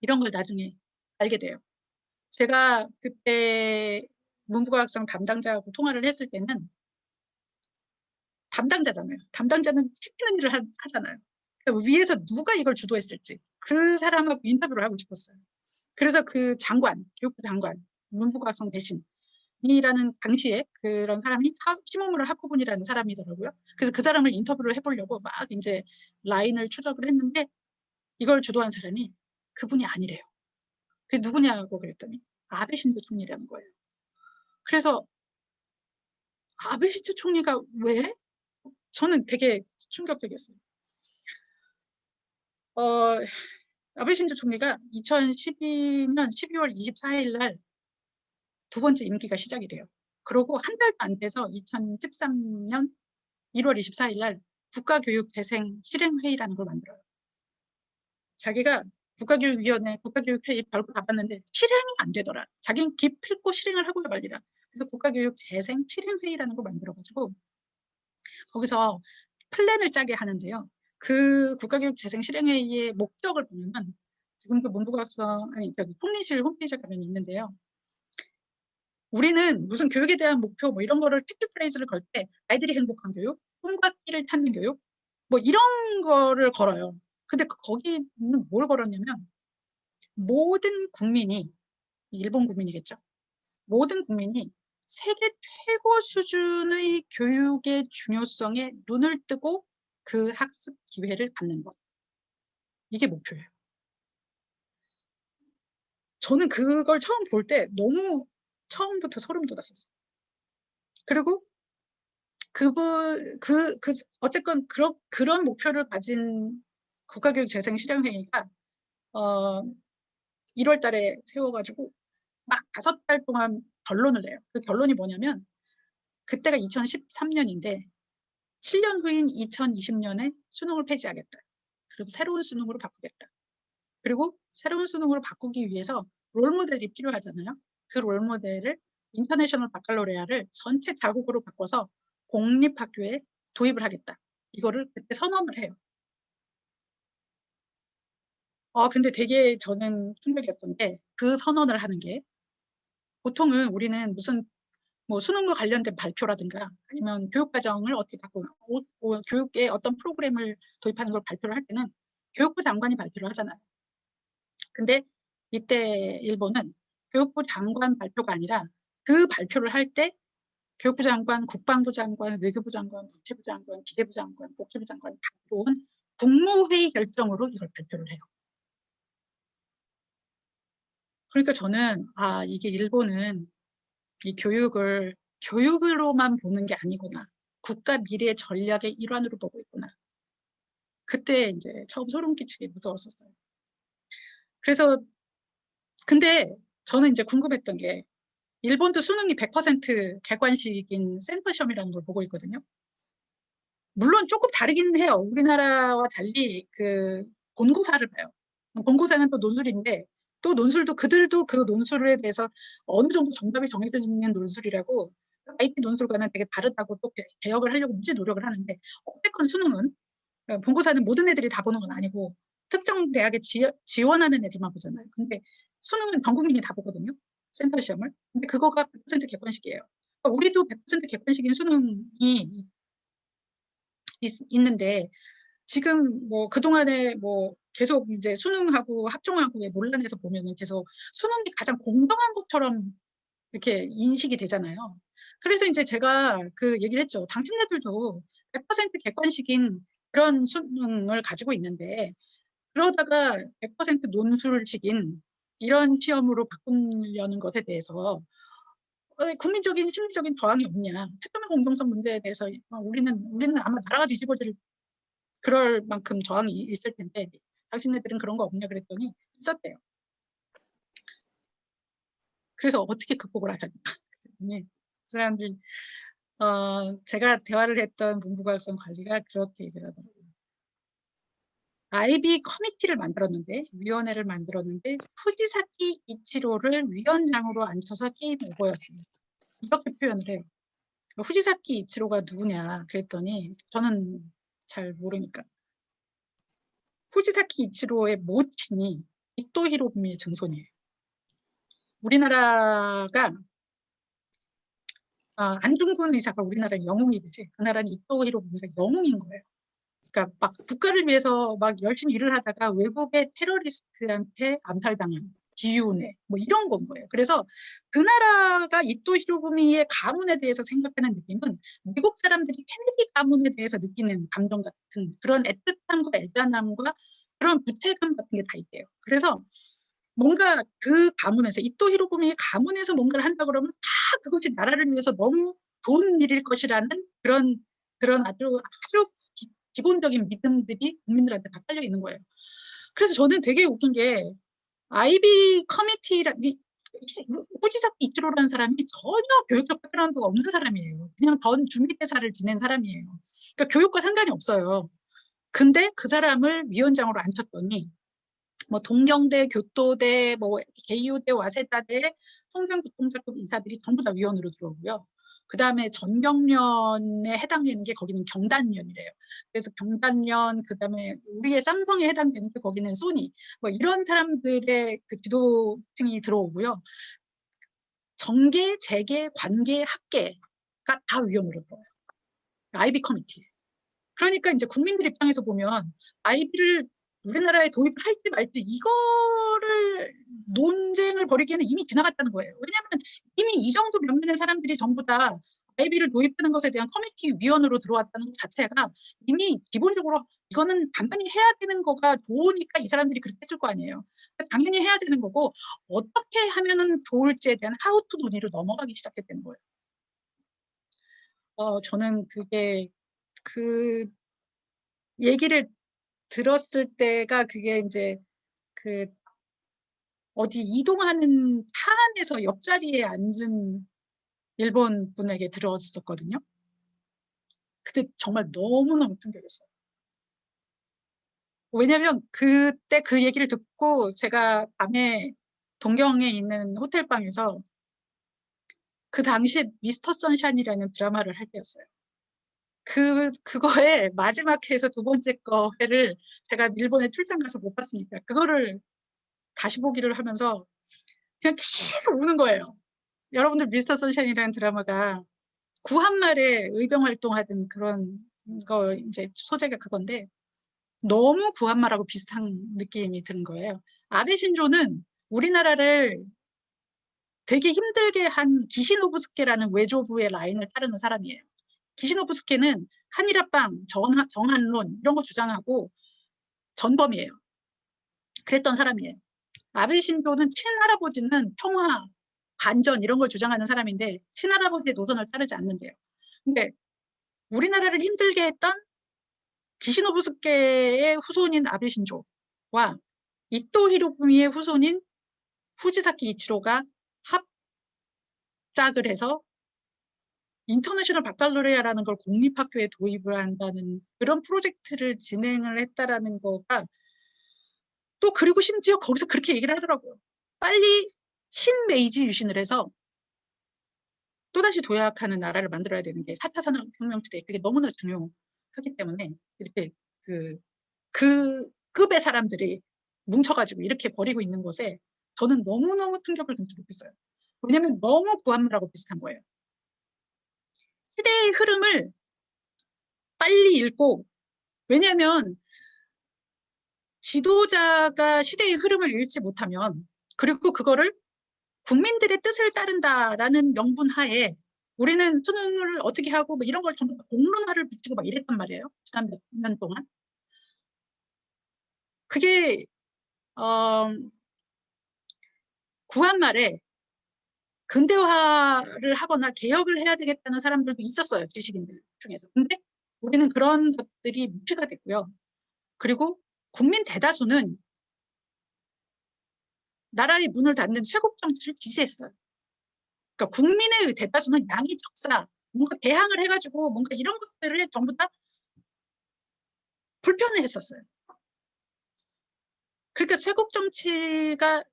이런 걸 나중에 알게 돼요. 제가 그때 문부과학성 담당자하고 통화를 했을 때는 담당자잖아요. 담당자는 시키는 일을 하잖아요. 그러니까 위에서 누가 이걸 주도했을지 그 사람하고 인터뷰를 하고 싶었어요. 그래서 그 장관, 교육부 장관, 문부과학성 대신이라는 당시에 그런 사람이 시모무라 하쿠분이라는 사람이더라고요. 그래서 그 사람을 인터뷰를 해보려고 막 이제 라인을 추적을 했는데 이걸 주도한 사람이 그분이 아니래요. 그게 누구냐고 그랬더니 아베 신조 총리라는 거예요. 그래서 아베 신조 총리가 왜? 저는 되게 충격적이었어요. 아베 신조 총리가 2012년 12월 24일 날 두 번째 임기가 시작이 돼요. 그러고 한 달도 안 돼서 2013년 1월 24일 날 국가교육재생 실행회의라는 걸 만들어요. 자기가 국가교육위원회, 국가교육회의 별거 다 봤는데 실행이 안 되더라. 자기는 기필코 실행을 하고야 말리라. 그래서 국가교육재생 실행회의라는 걸 만들어가지고 거기서 플랜을 짜게 하는데요. 그 국가교육재생 실행회의의 목적을 보면 지금도 문부과학성 아니 저기 통일실 홈페이지에 가면 있는데요. 우리는 무슨 교육에 대한 목표 뭐 이런 거를 캐치프레이즈를 걸 때 아이들이 행복한 교육, 꿈과 끼를 찾는 교육 뭐 이런 거를 걸어요. 근데 거기는 뭘 걸었냐면 모든 국민이, 일본 국민이겠죠. 모든 국민이 세계 최고 수준의 교육의 중요성에 눈을 뜨고 그 학습 기회를 받는 것. 이게 목표예요. 저는 그걸 처음 볼 때 너무 처음부터 소름 돋았었어요. 그리고 어쨌건 그런 목표를 가진 국가교육재생실현회의가 1월 달에 세워가지고 막 5달 동안 결론을 내요. 그 결론이 뭐냐면 그때가 2013년인데 7년 후인 2020년에 수능을 폐지하겠다. 그리고 새로운 수능으로 바꾸겠다. 그리고 새로운 수능으로 바꾸기 위해서 롤모델이 필요하잖아요. 그 롤모델을 인터내셔널 바칼로레아를 전체 자국으로 바꿔서 공립학교에 도입을 하겠다. 이거를 그때 선언을 해요. 근데 되게 저는 충격이었던 게 그 선언을 하는 게 보통은 우리는 무슨 뭐 수능과 관련된 발표라든가 아니면 교육과정을 어떻게 바꾸나 교육에 어떤 프로그램을 도입하는 걸 발표를 할 때는 교육부 장관이 발표를 하잖아요. 근데 이때 일본은 교육부 장관 발표가 아니라 그 발표를 할 때 교육부 장관, 국방부 장관, 외교부 장관, 국채부 장관, 기재부 장관, 복지부 장관 다 들어온 국무회의 결정으로 이걸 발표를 해요. 그러니까 저는 이게 일본은 이 교육을 교육으로만 보는 게 아니구나. 국가 미래 전략의 일환으로 보고 있구나. 그때 이제 처음 소름 끼치게 무서웠었어요. 그래서 근데 저는 이제 궁금했던 게 일본도 수능이 100% 객관식인 센터 시험이라는 걸 보고 있거든요. 물론 조금 다르긴 해요. 우리나라와 달리 그 본고사를 봐요. 본고사는 또 논술인데 또 논술도 그들도 그 논술에 대해서 어느 정도 정답이 정해져 있는 논술이라고 IP 논술과는 되게 다르다고 또 개혁을 하려고 무지 노력을 하는데 어쨌건 수능은 본고사는 모든 애들이 다 보는 건 아니고 특정 대학에 지원하는 애들만 보잖아요. 근데 수능은 전 국민이 다 보거든요. 센터 시험을. 근데 그거가 100% 객관식이에요. 그러니까 우리도 100% 객관식인 수능이 있는데 지금 뭐 그동안에 뭐 계속 이제 수능하고 학종하고의 논란에서 보면은 계속 수능이 가장 공정한 것처럼 이렇게 인식이 되잖아요. 그래서 이제 제가 그 얘기를 했죠. 당신네들도 100% 객관식인 그런 수능을 가지고 있는데 그러다가 100% 논술식인 이런 시험으로 바꾸려는 것에 대해서 국민적인 심리적인 저항이 없냐. 특정한 공정성 문제에 대해서 우리는 아마 나라가 뒤집어질 그럴 만큼 저항이 있을 텐데 당신네들은 그런 거 없냐 그랬더니 있었대요. 그래서 어떻게 극복을 하셨냐. 그 사람들 제가 대화를 했던 문부과학성 관리가 그렇게 얘기를 하더라고요. IB 커미티를 만들었는데 위원회를 만들었는데 후지사키 이치로를 위원장으로 앉혀서 게임 오버였습니다. 이렇게 표현을 해요. 후지사키 이치로가 누구냐 그랬더니 저는 잘 모르니까 후지사키 이치로의 모친이 이토 히로부미의 증손이에요. 우리나라가 안중근 의사가 우리나라 영웅이 되지 그 나라는 이토 히로부미가 영웅인 거예요. 그러니까 막 국가를 위해서 막 열심히 일을 하다가 외국의 테러리스트한테 암살당한 기운에 뭐 이런 건 거예요. 그래서 그 나라가 이토 히로부미의 가문에 대해서 생각하는 느낌은 미국 사람들이 케네디 가문에 대해서 느끼는 감정 같은 그런 애틋함과 애잔함과 그런 부채감 같은 게 다 있대요. 그래서 뭔가 그 가문에서 이토 히로부미의 가문에서 뭔가를 한다 그러면 다 그것이 나라를 위해서 너무 좋은 일일 것이라는 그런 아주 기본적인 믿음들이 국민들한테 다 깔려 있는 거예요. 그래서 저는 되게 웃긴 게 IB 커미티라 후지사키 이치로라는 사람이 전혀 교육적 백그라운드가 없는 사람이에요. 그냥 전 준비대사를 지낸 사람이에요. 그러니까 교육과 상관이 없어요. 근데 그 사람을 위원장으로 앉혔더니 뭐 동경대, 교토대, 뭐 개유대, 와세다대, 성장교통자급 인사들이 전부 다 위원으로 들어오고요. 그 다음에 전경련에 해당되는 게 거기는 경단련이래요. 그래서 경단련, 그 다음에 우리의 쌍성에 해당되는 게 거기는 소니, 뭐 이런 사람들의 그 지도층이 들어오고요. 정계, 재계, 관계, 학계가 다 위원으로 들어와요. IB 커미티. 그러니까 이제 국민들 입장에서 보면 아이비를 우리나라에 도입을 할지 말지 이거를 논쟁을 벌이기에는 이미 지나갔다는 거예요. 왜냐하면 이미 이 정도 면면의 사람들이 전부 다 아이비를 도입하는 것에 대한 커미티 위원으로 들어왔다는 것 자체가 이미 기본적으로 이거는 당연히 해야 되는 거가 좋으니까 이 사람들이 그렇게 했을 거 아니에요. 그러니까 당연히 해야 되는 거고 어떻게 하면은 좋을지에 대한 하우투 논의로 넘어가기 시작했다는 거예요. 저는 그게 그 얘기를 들었을 때가 그게 이제 그 어디 이동하는 차 안에서 옆자리에 앉은 일본 분에게 들었었거든요. 근데 정말 너무너무 충격이었어요. 왜냐면 그때 그 얘기를 듣고 제가 밤에 동경에 있는 호텔방에서 그 당시에 미스터 선샤인이라는 드라마를 할 때였어요. 그거의 마지막 회에서 두 번째 거 회를 제가 일본에 출장 가서 못 봤으니까 그거를 다시 보기를 하면서 그냥 계속 우는 거예요. 여러분들 미스터 선샤인이라는 드라마가 구한말에 의병 활동하던 그런 거 이제 소재가 그건데 너무 구한말하고 비슷한 느낌이 드는 거예요. 아베 신조는 우리나라를 되게 힘들게 한 기시노부스케라는 외조부의 라인을 따르는 사람이에요. 기시노부스케는 한일합방, 정한론 이런 거 주장하고 전범이에요. 그랬던 사람이에요. 아베 신조는 친할아버지는 평화, 반전 이런 걸 주장하는 사람인데 친할아버지의 노선을 따르지 않는데요. 근데 우리나라를 힘들게 했던 기시노부스케의 후손인 아베 신조와 이토 히로부미의 후손인 후지사키 이치로가 합작을 해서 인터내셔널 바칼로레아라는 걸 공립학교에 도입을 한다는 그런 프로젝트를 진행을 했다라는 거가 또 그리고 심지어 거기서 그렇게 얘기를 하더라고요. 빨리 친메이지 유신을 해서 또다시 도약하는 나라를 만들어야 되는 게 4차 산업혁명 시대에 그게 너무나 중요하기 때문에 이렇게 그 급의 사람들이 뭉쳐가지고 이렇게 버리고 있는 것에 저는 너무너무 충격을 느꼈어요. 왜냐면 너무 구한말하고 비슷한 거예요. 시대의 흐름을 빨리 읽고 왜냐하면 지도자가 시대의 흐름을 읽지 못하면 그리고 그거를 국민들의 뜻을 따른다라는 명분 하에 우리는 수능을 어떻게 하고 뭐 이런 걸 전부 공론화를 붙이고 막 이랬단 말이에요. 지난 몇 년 동안. 그게 구한말에 근대화를 하거나 개혁을 해야 되겠다는 사람들도 있었어요. 지식인들 중에서. 근데 우리는 그런 것들이 무시가 됐고요. 그리고 국민 대다수는 나라의 문을 닫는 쇄국 정치를 지지했어요. 그러니까 국민의 대다수는 양이 적사, 뭔가 대항을 해가지고 뭔가 이런 것들을 전부 다 불편해했었어요. 그러니까 쇄국 정치가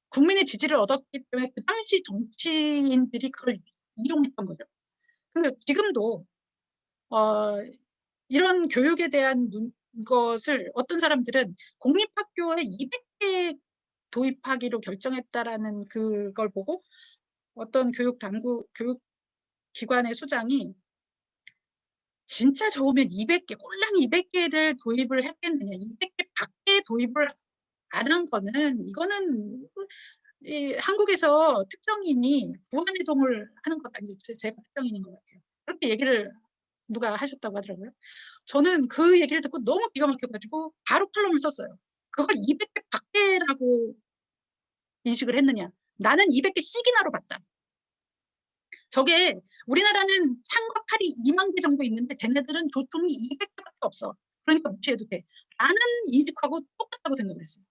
국민의 지지를 얻었기 때문에 그 당시 정치인들이 그걸 이용했던 거죠. 근데 지금도 이런 교육에 대한 것을 어떤 사람들은 공립학교에 200개 도입하기로 결정했다라는 그걸 보고 어떤 교육기관의 수장이 진짜 좋으면 200개, 꼴랑 200개를 도입을 했겠느냐. 200개 밖에 도입을 안 한 거는 이거는 한국에서 특정인이 부안이동을 하는 것 같아요. 제가 특정인인 것 같아요. 그렇게 얘기를 누가 하셨다고 하더라고요. 저는 그 얘기를 듣고 너무 기가 막혀가지고 바로 칼럼을 썼어요. 그걸 200개 밖에라고 인식을 했느냐. 나는 200개씩이나로 봤다. 저게 우리나라는 창과 팔이 2만 개 정도 있는데 쟤네들은 조총이 200개밖에 없어. 그러니까 무시해도 돼. 나는 인식하고 똑같다고 생각을 했어요.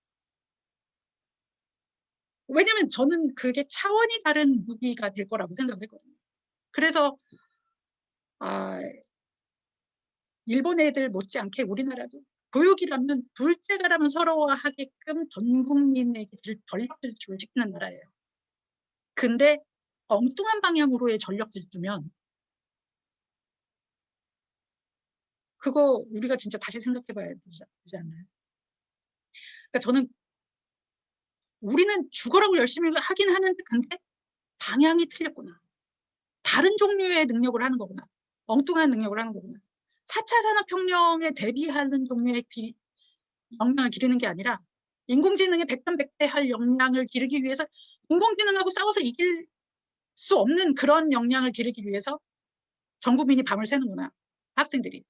왜냐면 저는 그게 차원이 다른 무기가 될 거라고 생각을 했거든요. 그래서 일본 애들 못지않게 우리나라도 교육이라면 둘째가라면 서러워하게끔 전 국민에게 전력 질주를 시키는 나라예요. 근데 엉뚱한 방향으로의 전력 질주면 그거 우리가 진짜 다시 생각해 봐야 되지 않나요? 그러니까 저는 우리는 죽어라고 열심히 하긴 하는데 근데 방향이 틀렸구나. 다른 종류의 능력을 하는 거구나. 엉뚱한 능력을 하는 거구나. 4차 산업혁명에 대비하는 종류의 역량을 기르는 게 아니라 인공지능에 백전백패할 역량을 기르기 위해서 인공지능하고 싸워서 이길 수 없는 그런 역량을 기르기 위해서 전 국민이 밤을 새는구나. 학생들이.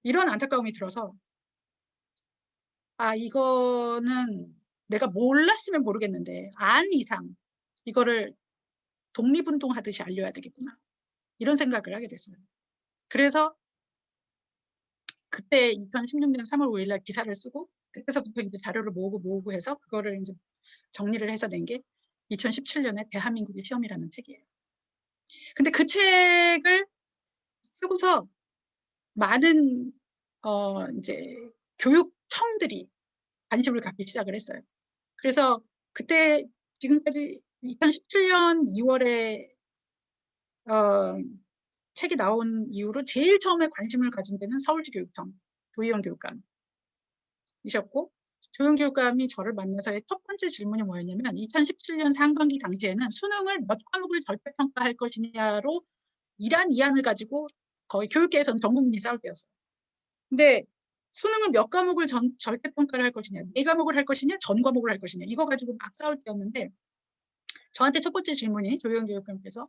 이런 안타까움이 들어서 이거는 내가 몰랐으면 모르겠는데 안 이상 이거를 독립운동하듯이 알려야 되겠구나. 이런 생각을 하게 됐어요. 그래서 그때 2016년 3월 5일 날 기사를 쓰고 그때서부터 이제 자료를 모으고 해서 그거를 이제 정리를 해서 낸 게 2017년에 대한민국의 시험이라는 책이에요. 근데 그 책을 쓰고서 많은 이제 교육청들이 관심을 갖기 시작을 했어요. 그래서 그때 지금까지 2017년 2월에 책이 나온 이후로 제일 처음에 관심을 가진 데는 서울시 교육청 조희영 교육감이셨고, 조희영 교육감이 저를 만나서의 첫 번째 질문이 뭐였냐면 2017년 상반기 당시에는 수능을 몇 과목을 절대평가할 것이냐로 이란 이안을 가지고 거의 교육계에서는 전 국민이 싸울 때였어요. 근데 수능을 몇 과목을 절대평가를 할 것이냐, 4과목을 할 것이냐, 전 과목을 할 것이냐, 이거 가지고 막 싸울 때였는데 저한테 첫 번째 질문이 조희영 교육감께서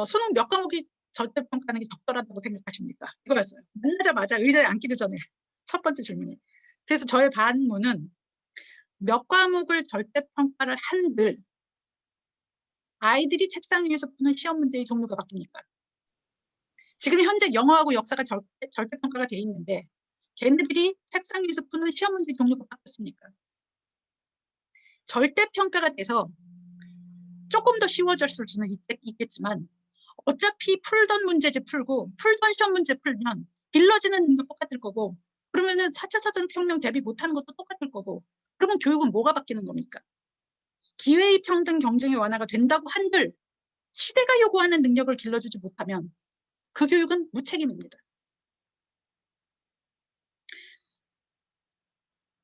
수능 몇 과목이 절대평가하는 게 적절하다고 생각하십니까? 이거였어요. 만나자마자 의자에 앉기도 전에 첫 번째 질문이. 그래서 저의 반문은 몇 과목을 절대평가를 한들 아이들이 책상 위에서 푸는 시험 문제의 종류가 바뀝니까? 지금 현재 영어하고 역사가 절대평가가 돼 있는데 걔네들이 책상 위에서 푸는 시험 문제 종류가 바뀌었습니까? 절대평가가 돼서 조금 더 쉬워졌을 수는 있겠지만 어차피 풀던 문제집 풀고 풀던 시험 문제 풀면 길러지는 능력 똑같을 거고 그러면은 4차 산업혁명 대비 못하는 것도 똑같을 거고 그러면 교육은 뭐가 바뀌는 겁니까? 기회의 평등 경쟁의 완화가 된다고 한들 시대가 요구하는 능력을 길러주지 못하면 그 교육은 무책임입니다.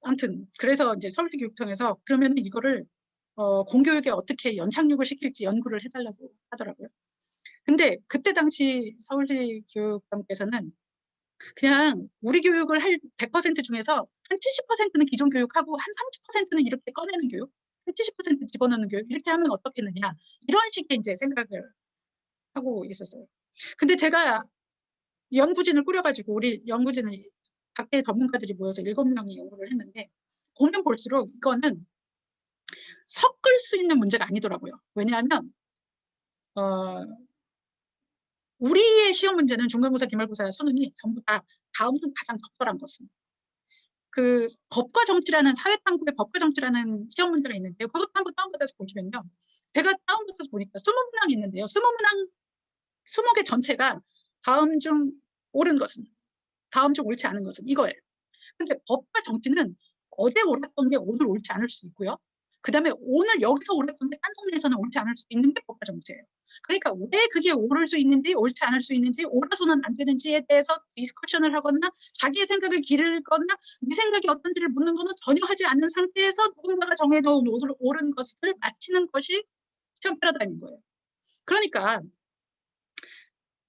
아무튼 그래서 이제 서울시 교육청에서 그러면 이거를 공교육에 어떻게 연착륙을 시킬지 연구를 해달라고 하더라고요. 근데 그때 당시 서울시 교육감께서는 그냥 우리 교육을 할 100% 중에서 한 70%는 기존 교육하고 한 30%는 이렇게 꺼내는 교육, 한 70% 집어넣는 교육 이렇게 하면 어떻겠느냐 이런 식의 이제 생각을 하고 있었어요. 근데 제가 연구진을 꾸려가지고 우리 연구진을 각계의 전문가들이 모여서 7명이 연구를 했는데 보면 볼수록 이거는 섞을 수 있는 문제가 아니더라고요. 왜냐하면 우리의 시험 문제는 중간고사, 기말고사, 수능이 전부 다 다음 중 가장 적절한 것은 그 법과 정치라는 사회탐구의 법과 정치라는 시험 문제가 있는데요. 그것도 한번 다운받아서 보시면요. 제가 다운받아서 보니까 20문항이 있는데요. 20개 전체가 다음 중 옳은 것은, 다음 중 옳지 않은 것은 이거예요. 근데 법과 정치는 어제 옳았던 게 오늘 옳지 않을 수도 있고요. 그 다음에 오늘 여기서 옳았던 게 딴 동네에서는 옳지 않을 수도 있는 게 법과 정치예요. 그러니까 왜 그게 옳을 수 있는지 옳지 않을 수 있는지 옳아서는 안 되는지에 대해서 디스커션을 하거나 자기의 생각을 기르거나 네 생각이 어떤지를 묻는 거는 전혀 하지 않는 상태에서 누군가가 정해놓은 옳은 것을 맞히는 것이 시험 패러다임인 거예요. 그러니까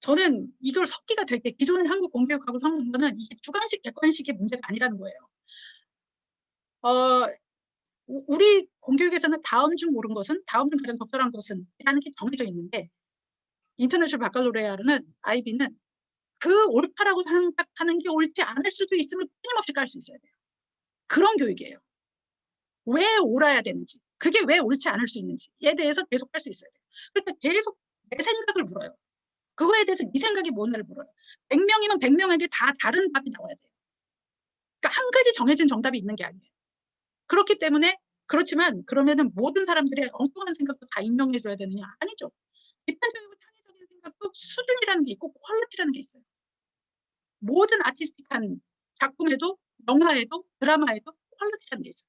저는 이걸 섞기가 되게 기존의 한국 공교육하고 섞는 거는 이게 주관식 객관식의 문제가 아니라는 거예요. 우리 공교육에서는 다음 중 옳은 것은 다음 중 가장 적절한 것은 라는 게 정해져 있는데 인터내셔널 바칼로레아는 IB는 그 옳다라고 생각하는 게 옳지 않을 수도 있으면 끊임없이 깔 수 있어야 돼요. 그런 교육이에요. 왜 옳아야 되는지 그게 왜 옳지 않을 수 있는지에 대해서 계속 할 수 있어야 돼요. 그러니까 계속 내 생각을 물어요. 그거에 대해서 네 생각이 뭐냐를 물어요. 100명이면 100명에게 다 다른 답이 나와야 돼요. 그러니까 한 가지 정해진 정답이 있는 게 아니에요. 그렇기 때문에 그렇지만 그러면은 모든 사람들의 엉뚱한 생각도 다 인정해줘야 되느냐? 아니죠. 비판적이고 창의적인 생각도 수준이라는 게 있고 퀄리티라는 게 있어요. 모든 아티스틱한 작품에도 영화에도 드라마에도 퀄리티라는 게 있어요.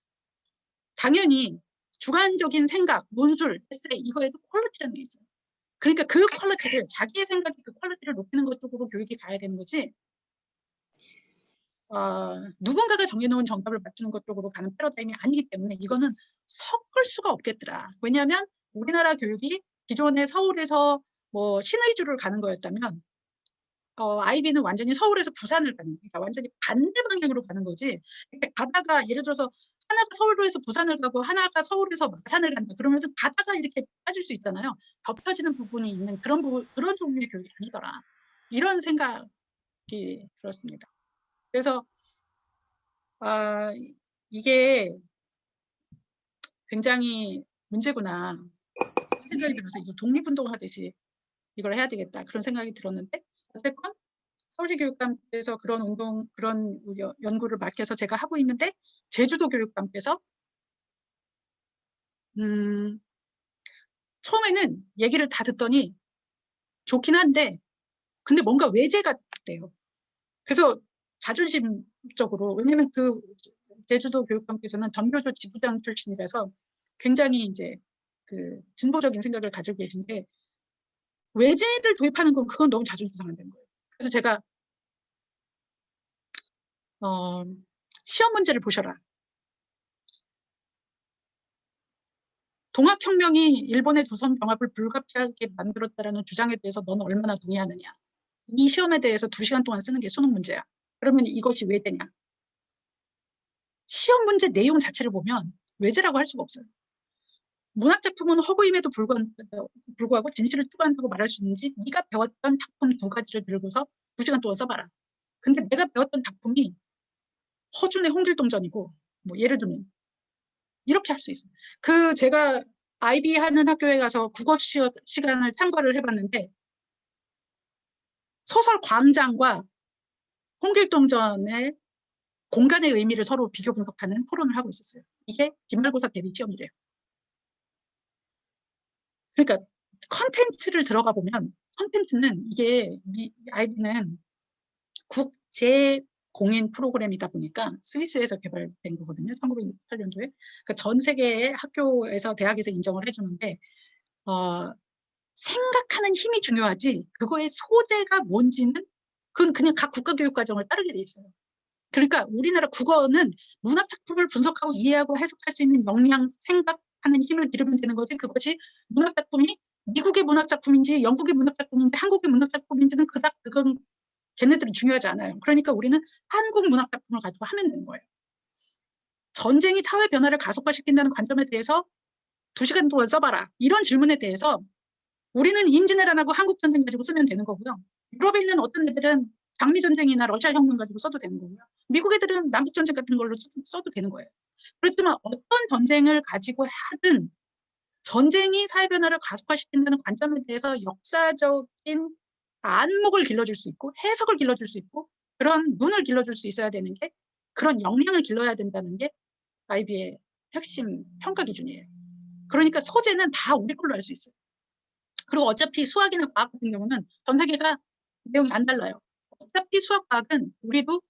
당연히 주관적인 생각, 논술, 에세이 이거에도 퀄리티라는 게 있어요. 그러니까 그 퀄리티를 자기의 생각이 그 퀄리티를 높이는 것 쪽으로 교육이 가야 되는 거지 누군가가 정해놓은 정답을 맞추는 것 쪽으로 가는 패러다임이 아니기 때문에 이거는 섞을 수가 없겠더라. 왜냐하면 우리나라 교육이 기존의 서울에서 뭐 신의주를 가는 거였다면 아이비는 완전히 서울에서 부산을 가는, 그러니까 완전히 반대 방향으로 가는 거지. 그러니까 가다가 예를 들어서 하나가 서울에서 부산을 가고 하나가 서울에서 마산을 간다. 그러면 가다가 이렇게 빠질 수 있잖아요. 겹쳐지는 부분이 있는 그런 종류의 교육이 아니더라. 이런 생각이 들었습니다. 그래서 이게 굉장히 문제구나. 그런 생각이 들어서 이거 독립운동하듯이 이걸 해야 되겠다. 그런 생각이 들었는데 어쨌건 서울시 교육감께서 그런 연구를 맡겨서 제가 하고 있는데 제주도 교육감께서 처음에는 얘기를 다 듣더니 좋긴 한데 근데 뭔가 외제가 돼요. 그래서 자존심적으로 왜냐면 그 제주도 교육감께서는 전교조 지부장 출신이라서 굉장히 이제 그 진보적인 생각을 가지고 계신데 외제를 도입하는 건 그건 너무 자존심 상한다는 거예요. 그래서 제가 시험 문제를 보셔라. 동학혁명이 일본의 조선 병합을 불가피하게 만들었다라는 주장에 대해서 너는 얼마나 동의하느냐. 이 시험에 대해서 2시간 동안 쓰는 게 수능 문제야. 그러면 이것이 외제냐. 시험 문제 내용 자체를 보면 외제라고 할 수가 없어요. 문학작품은 허구임에도 불구하고 진실을 추구한다고 말할 수 있는지 네가 배웠던 작품 2가지를 들고서 2시간 동안 써봐라. 근데 내가 배웠던 작품이 허준의 홍길동전이고 뭐 예를 들면 이렇게 할 수 있어요. 제가 아이비 하는 학교에 가서 국어 시간을 참가를 해봤는데 소설 광장과 홍길동전의 공간의 의미를 서로 비교 분석하는 토론을 하고 있었어요. 이게 기말고사 대비 시험이래요. 그러니까 컨텐츠를 들어가 보면 컨텐츠는 이게 아이비는 국제 공인 프로그램이다 보니까 스위스에서 개발된 거거든요. 1968년도에. 그러니까 전 세계의 학교에서 대학에서 인정을 해주는데 생각하는 힘이 중요하지 그거의 소재가 뭔지는 그건 그냥 각 국가교육과정을 따르게 돼 있어요. 그러니까 우리나라 국어는 문학작품을 분석하고 이해하고 해석할 수 있는 역량, 생각하는 힘을 기르면 되는 거지 그것이 문학작품이 미국의 문학작품인지 영국의 문학작품인지 한국의 문학작품인지는 그건 걔네들은 중요하지 않아요. 그러니까 우리는 한국 문학작품을 가지고 하면 되는 거예요. 전쟁이 사회 변화를 가속화시킨다는 관점에 대해서 2시간 동안 써봐라. 이런 질문에 대해서 우리는 임진왜란 하고 한국전쟁 가지고 쓰면 되는 거고요. 유럽에 있는 어떤 애들은 장미전쟁이나 러시아 혁명 가지고 써도 되는 거고요. 미국 애들은 남북전쟁 같은 걸로 써도 되는 거예요. 그렇지만 어떤 전쟁을 가지고 하든 전쟁이 사회변화를 가속화시킨다는 관점에 대해서 역사적인 안목을 길러줄 수 있고 해석을 길러줄 수 있고 그런 눈을 길러줄 수 있어야 되는 게 그런 역량을 길러야 된다는 게 아이비의 핵심 평가 기준이에요. 그러니까 소재는 다 우리 걸로 할 수 있어요. 그리고 어차피 수학이나 과학 같은 경우는 전 세계가 내용이 안 달라요. 어차피 수학, 과학은 우리도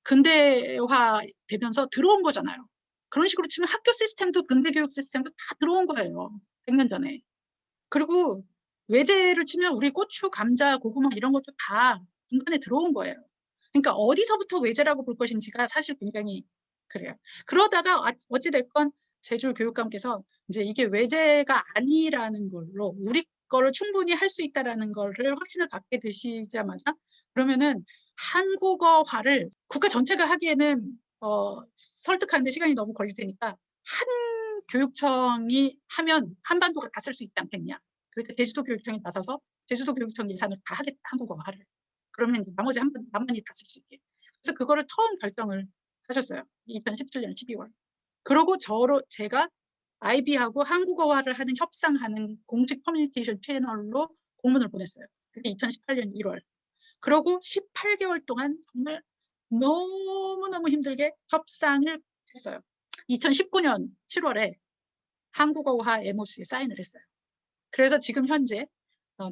근대화 되면서 들어온 거잖아요. 그런 식으로 치면 학교 시스템도 근대 교육 시스템도 다 들어온 거예요. 100년 전에. 그리고 외제를 치면 우리 고추, 감자, 고구마 이런 것도 다 중간에 들어온 거예요. 그러니까 어디서부터 외제라고 볼 것인지가 사실 굉장히 그래요. 그러다가 어찌됐건 제주 교육감께서 이제 이게 외제가 아니라는 걸로 우리 거를 충분히 할 수 있다라는 거를 확신을 갖게 되시자마자 그러면은 한국어화를 국가 전체가 하기에는 설득하는데 시간이 너무 걸릴 테니까 한 교육청이 하면 한반도가 다 쓸 수 있지 않겠냐. 그러니까 제주도 교육청이 나서서 제주도 교육청 예산을 다 하겠다, 한국어화를. 그러면 이제 나머지 남한이 다 쓸 수 있게. 그래서 그거를 처음 결정을 하셨어요. 2017년 12월. 그러고 제가 아이비하고 한국어화를 하는 협상하는 공식 커뮤니케이션 채널로 공문을 보냈어요. 그게 2018년 1월. 그러고 18개월 동안 정말 너무너무 힘들게 협상을 했어요. 2019년 7월에 한국어화 MOC에 사인을 했어요. 그래서 지금 현재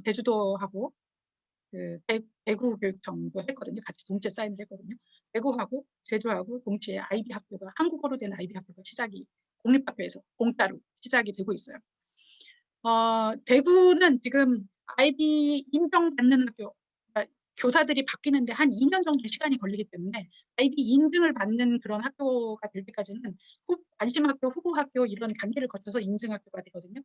제주도하고 대구 교육청도 했거든요. 같이 동시에 사인을 했거든요. 대구하고 제주하고 동시에 아이비 학교가 한국어로 된 아이비 학교가 시작이 공립학교에서 공짜로 시작이 되고 있어요. 대구는 지금 아이비 인정받는 학교, 그러니까 교사들이 바뀌는데 한 2년 정도 시간이 걸리기 때문에 아이비 인증을 받는 그런 학교가 될 때까지는 안심학교, 후보학교 이런 단계를 거쳐서 인증학교가 되거든요.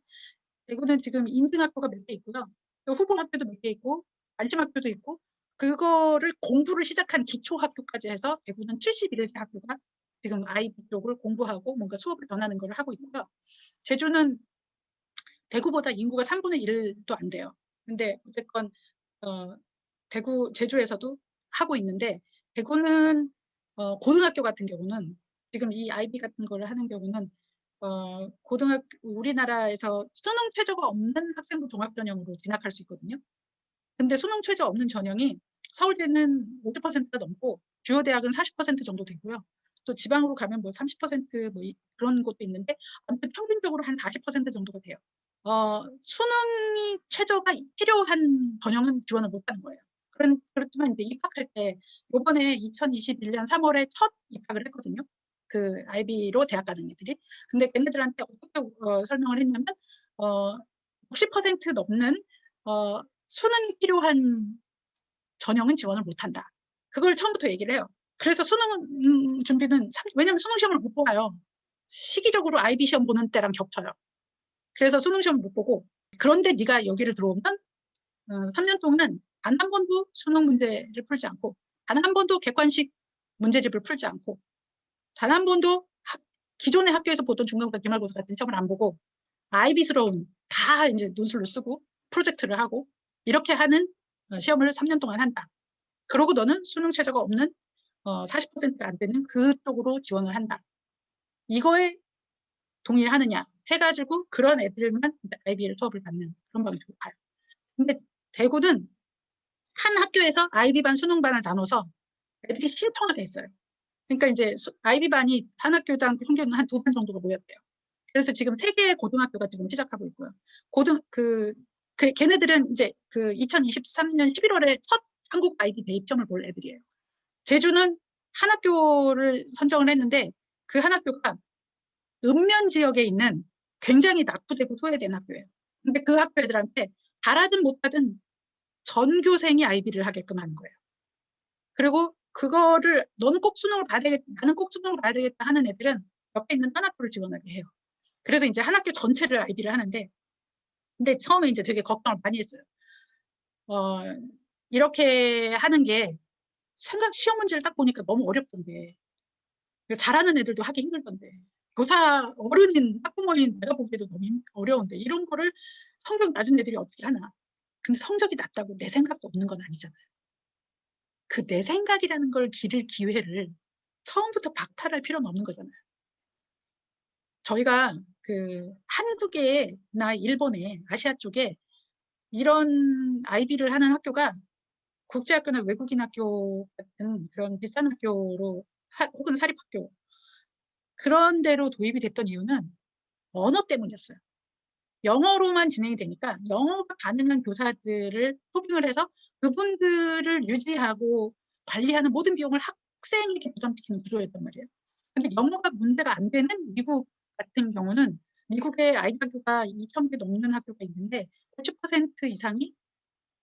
대구는 지금 인증학교가 몇 개 있고요. 후보학교도 몇 개 있고 안심학교도 있고 그거를 공부를 시작한 기초 학교까지 해서 대구는 71개 학교가 지금 IB 쪽을 공부하고 뭔가 수업을 전하는 걸 하고 있고요. 제주는 대구보다 인구가 3분의 1도 안 돼요. 근데 어쨌건 대구, 제주에서도 하고 있는데, 대구는 고등학교 같은 경우는 지금 이 IB 같은 걸 하는 경우는 고등학교, 우리나라에서 수능 최저가 없는 학생부 종합전형으로 진학할 수 있거든요. 근데 수능 최저 없는 전형이 서울대는 50%가 넘고 주요 대학은 40% 정도 되고요. 또 지방으로 가면 뭐 30%뭐 그런 곳도 있는데, 아무튼 평균적으로 한 40% 정도가 돼요. 수능이 최저가 필요한 전형은 지원을 못하는 거예요. 그렇지만 이제 입학할 때 요번에 2021년 3월에 첫 입학을 했거든요. 그 IB로 대학 가는 애들이. 근데 걔네들한테 어떻게 설명을 했냐면 60% 넘는 수능이 필요한 전형은 지원을 못한다. 그걸 처음부터 얘기를 해요. 그래서 수능 준비는 왜냐면 수능 시험을 못 봐요. 시기적으로 IB 시험 보는 때랑 겹쳐요. 그래서 수능 시험 못 보고, 그런데 네가 여기를 들어오면 3년 동안 단 한 번도 수능 문제를 풀지 않고, 단 한 번도 객관식 문제집을 풀지 않고, 단 한 번도 기존의 학교에서 보던 중간고사, 기말고사 같은 시험을 안 보고, IB스러운 다 이제 논술로 쓰고 프로젝트를 하고 이렇게 하는 시험을 3년 동안 한다. 그러고 너는 수능 최저가 없는 40%가 안 되는 그쪽으로 지원을 한다. 이거에 동의를 하느냐 해가지고 그런 애들만 IB를 수업을 받는 그런 방식으로 가요. 근데 대구는 한 학교에서 IB반 수능반을 나눠서 애들이 신청하게 있어요. 그러니까 이제 IB반이 한 학교당 평균 한 2반 정도가 모였대요. 그래서 지금 3개의 고등학교가 지금 시작하고 있고요. 걔네들은 이제 그 2023년 11월에 첫 한국 IB 대입 시험을 볼 애들이에요. 제주는 한 학교를 선정을 했는데 그 한 학교가 읍면 지역에 있는 굉장히 낙후되고 소외된 학교예요. 근데 그 학교 애들한테 잘하든 못하든 전교생이 IB를 하게끔 하는 거예요. 그리고 그거를 너는 꼭 수능을 봐야 되겠다, 나는 꼭 수능을 봐야 되겠다 하는 애들은 옆에 있는 한 학교를 지원하게 해요. 그래서 이제 한 학교 전체를 IB를 하는데, 근데 처음에 이제 되게 걱정을 많이 했어요. 어, 이렇게 하는 게 시험 문제를 딱 보니까 너무 어렵던데, 잘하는 애들도 하기 힘들던데, 교사 어른인 학부모인 내가 보기에도 너무 어려운데 이런 거를 성적 낮은 애들이 어떻게 하나. 근데 성적이 낮다고 내 생각도 없는 건 아니잖아요. 그 내 생각이라는 걸 기를 기회를 처음부터 박탈할 필요는 없는 거잖아요. 저희가 그 한국에나 일본에 아시아 쪽에 이런 IB를 하는 학교가 국제학교나 외국인 학교 같은 그런 비싼 학교로 혹은 사립학교 그런 데로 도입이 됐던 이유는 언어 때문이었어요. 영어로만 진행이 되니까 영어가 가능한 교사들을 포빙을 해서 그분들을 유지하고 관리하는 모든 비용을 학생에게 부담시키는 구조였단 말이에요. 근데 영어가 문제가 안 되는 미국 같은 경우는 미국의 아이비 학교가 2,000개 넘는 학교가 있는데 90% 이상이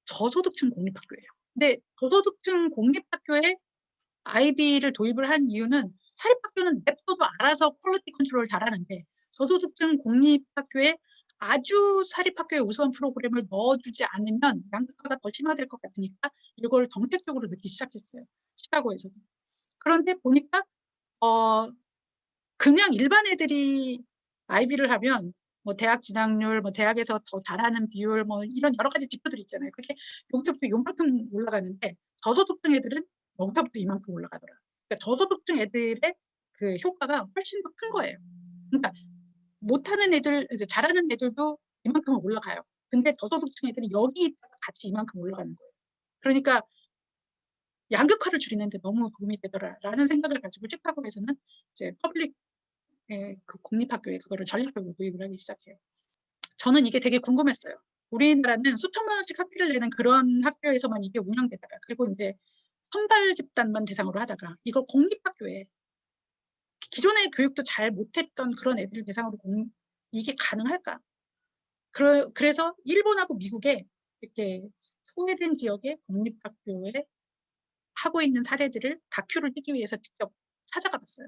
저소득층 공립학교예요. 근데 저소득층 공립학교에 IB를 도입을 한 이유는 사립학교는 냅둬도 알아서 퀄리티 컨트롤을 잘하는데 저소득층 공립학교에 아주 사립학교에 우수한 프로그램을 넣어주지 않으면 양극화가 더 심화될 것 같으니까 이걸 정책적으로 넣기 시작했어요. 시카고에서도. 그런데 보니까 그냥 일반 애들이 IB를 하면 뭐 대학 진학률, 뭐 대학에서 더 잘하는 비율, 뭐 이런 여러 가지 지표들이 있잖아요. 그게 여기서부터 요만큼 올라가는데 저소득층 애들은 여기서부터 이만큼 올라가더라고요. 그러니까 저소득층 애들의 그 효과가 훨씬 더 큰 거예요. 그러니까 못하는 애들, 이제 잘하는 애들도 이만큼은 올라가요. 근데 저소득층 애들은 여기 같이 이만큼 올라가는 거예요. 그러니까 양극화를 줄이는데 너무 도움이 되더라라는 생각을 가지고 시카고에서는 이제 퍼블릭 그 공립학교에 그거를 전략적으로 도입을 하기 시작해요. 저는 이게 되게 궁금했어요. 우리나라는 수천만 원씩 학비를 내는 그런 학교에서만 이게 운영되다가, 그리고 이제 선발 집단만 대상으로 하다가 이걸 공립학교에 기존의 교육도 잘 못했던 그런 애들을 대상으로 이게 가능할까? 그래서 일본하고 미국에 이렇게 소외된 지역의 공립학교에 하고 있는 사례들을 다큐를 찍기 위해서 직접 찾아가 봤어요.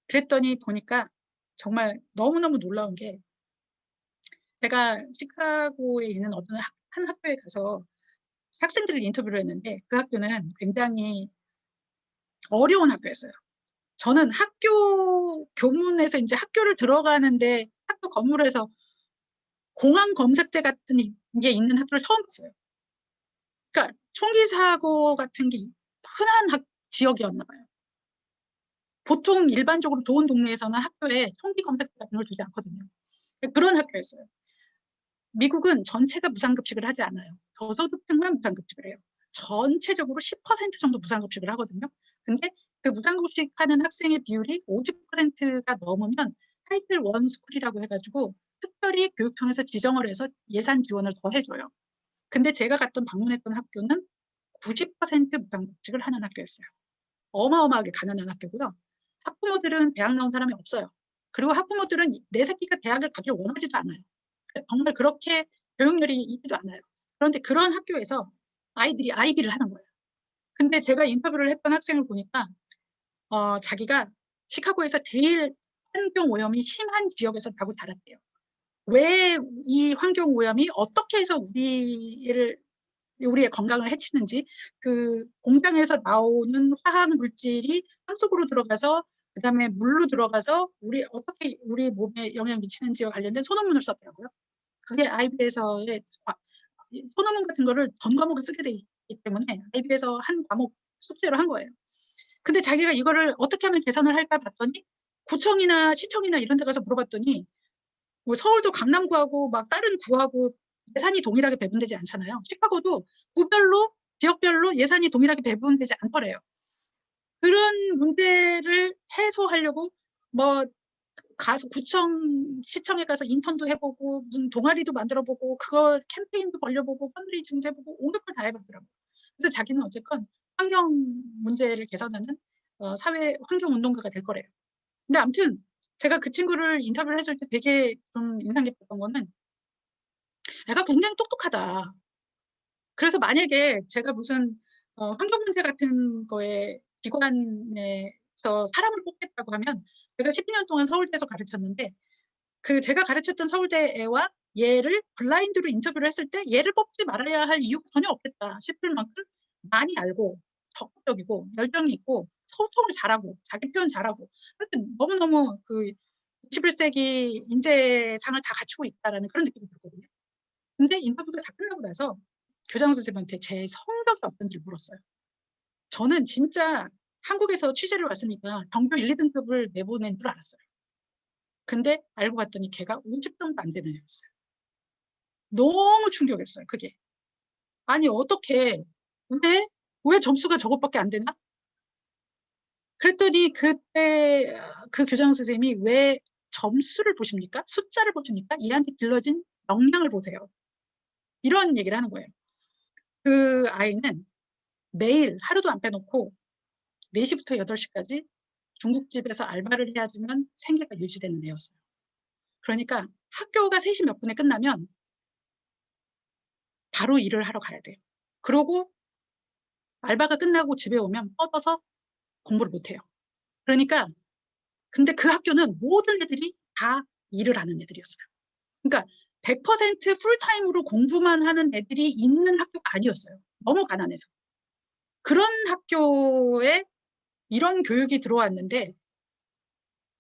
그랬더니 보니까 정말 너무너무 놀라운 게, 제가 시카고에 있는 어떤 한 학교에 가서 학생들을 인터뷰를 했는데 그 학교는 굉장히 어려운 학교였어요. 저는 학교 교문에서 이제 학교를 들어가는데 학교 건물에서 공항 검색대 같은 게 있는 학교를 처음 봤어요. 그러니까 총기 사고 같은 게 흔한 지역이었나 봐요. 보통 일반적으로 좋은 동네에서는 학교에 총기 검색대 같은 걸 두지 않거든요. 그런 학교였어요. 미국은 전체가 무상급식을 하지 않아요. 저소득층만 무상급식을 해요. 전체적으로 10% 정도 무상급식을 하거든요. 근데 그 무상급식하는 학생의 비율이 50%가 넘으면 타이틀 1 스쿨이라고 해가지고 특별히 교육청에서 지정을 해서 예산 지원을 더 해줘요. 근데 제가 방문했던 학교는 90% 무상급식을 하는 학교였어요. 어마어마하게 가난한 학교고요. 학부모들은 대학 나온 사람이 없어요. 그리고 학부모들은 내 새끼가 대학을 가길 원하지도 않아요. 정말 그렇게 교육열이 있지도 않아요. 그런데 그런 학교에서 아이들이 아이비를 하는 거예요. 근데 제가 인터뷰를 했던 학생을 보니까 자기가 시카고에서 제일 환경 오염이 심한 지역에서 가고 자랐대요. 왜 이 환경 오염이 어떻게 해서 우리의 건강을 해치는지, 그 공장에서 나오는 화학 물질이 땅속으로 들어가서 그다음에 물로 들어가서 어떻게 우리 몸에 영향 미치는지와 관련된 소논문을 썼더라고요. 그게 IB에서의 소논문 같은 거를 전 과목에 쓰게 돼 있기 때문에 IB에서 한 과목 숙제로 한 거예요. 근데 자기가 이거를 어떻게 하면 개선을 할까 봤더니 구청이나 시청이나 이런 데 가서 물어봤더니 뭐 서울도 강남구하고 막 다른 구하고 예산이 동일하게 배분되지 않잖아요. 시카고도 구별로 지역별로 예산이 동일하게 배분되지 않더래요. 그런 문제를 해소하려고 뭐 가서 구청, 시청에 가서 인턴도 해보고 무슨 동아리도 만들어보고 그거 캠페인도 벌려보고 펀드레이징도 해보고 온갖 걸 다 해봤더라고요. 그래서 자기는 어쨌건 환경 문제를 개선하는 사회 환경 운동가가 될 거래요. 근데 아무튼 제가 그 친구를 인터뷰를 했을 때 되게 좀 인상 깊었던 거는 애가 굉장히 똑똑하다. 그래서 만약에 제가 무슨 환경 문제 같은 거에 기관에서 사람을 뽑겠다고 하면 제가 10년 동안 서울대에서 가르쳤는데 그 제가 가르쳤던 서울대 애와 얘를 블라인드로 인터뷰를 했을 때 얘를 뽑지 말아야 할 이유가 전혀 없겠다 싶을 만큼 많이 알고 적극적이고 열정이 있고 소통을 잘하고 자기 표현 잘하고 하여튼 너무너무 그 21세기 인재상을 다 갖추고 있다라는 그런 느낌이 들거든요. 근데 인터뷰가 다 끝나고 나서 교장 선생님한테 제 성적이 어떤지를 물었어요. 저는 진짜 한국에서 취재를 왔으니까 전교 1, 2등급을 내보낸 줄 알았어요. 근데 알고 봤더니 걔가 50점도 안 되는 애였어요. 너무 충격이었어요, 그게. 아니, 어떻게, 왜 점수가 저것밖에 안 되나? 그랬더니 그때 그 교장 선생님이 왜 점수를 보십니까? 숫자를 보십니까? 얘한테 길러진 역량을 보세요. 이런 얘기를 하는 거예요. 그 아이는 매일 하루도 안 빼놓고 4시부터 8시까지 중국집에서 알바를 해야지만 생계가 유지되는 애였어요. 그러니까 학교가 3시 몇 분에 끝나면 바로 일을 하러 가야 돼요. 그러고 알바가 끝나고 집에 오면 뻗어서 공부를 못 해요. 그러니까 근데 그 학교는 모든 애들이 다 일을 하는 애들이었어요. 그러니까 100% 풀타임으로 공부만 하는 애들이 있는 학교가 아니었어요. 너무 가난해서. 그런 학교에 이런 교육이 들어왔는데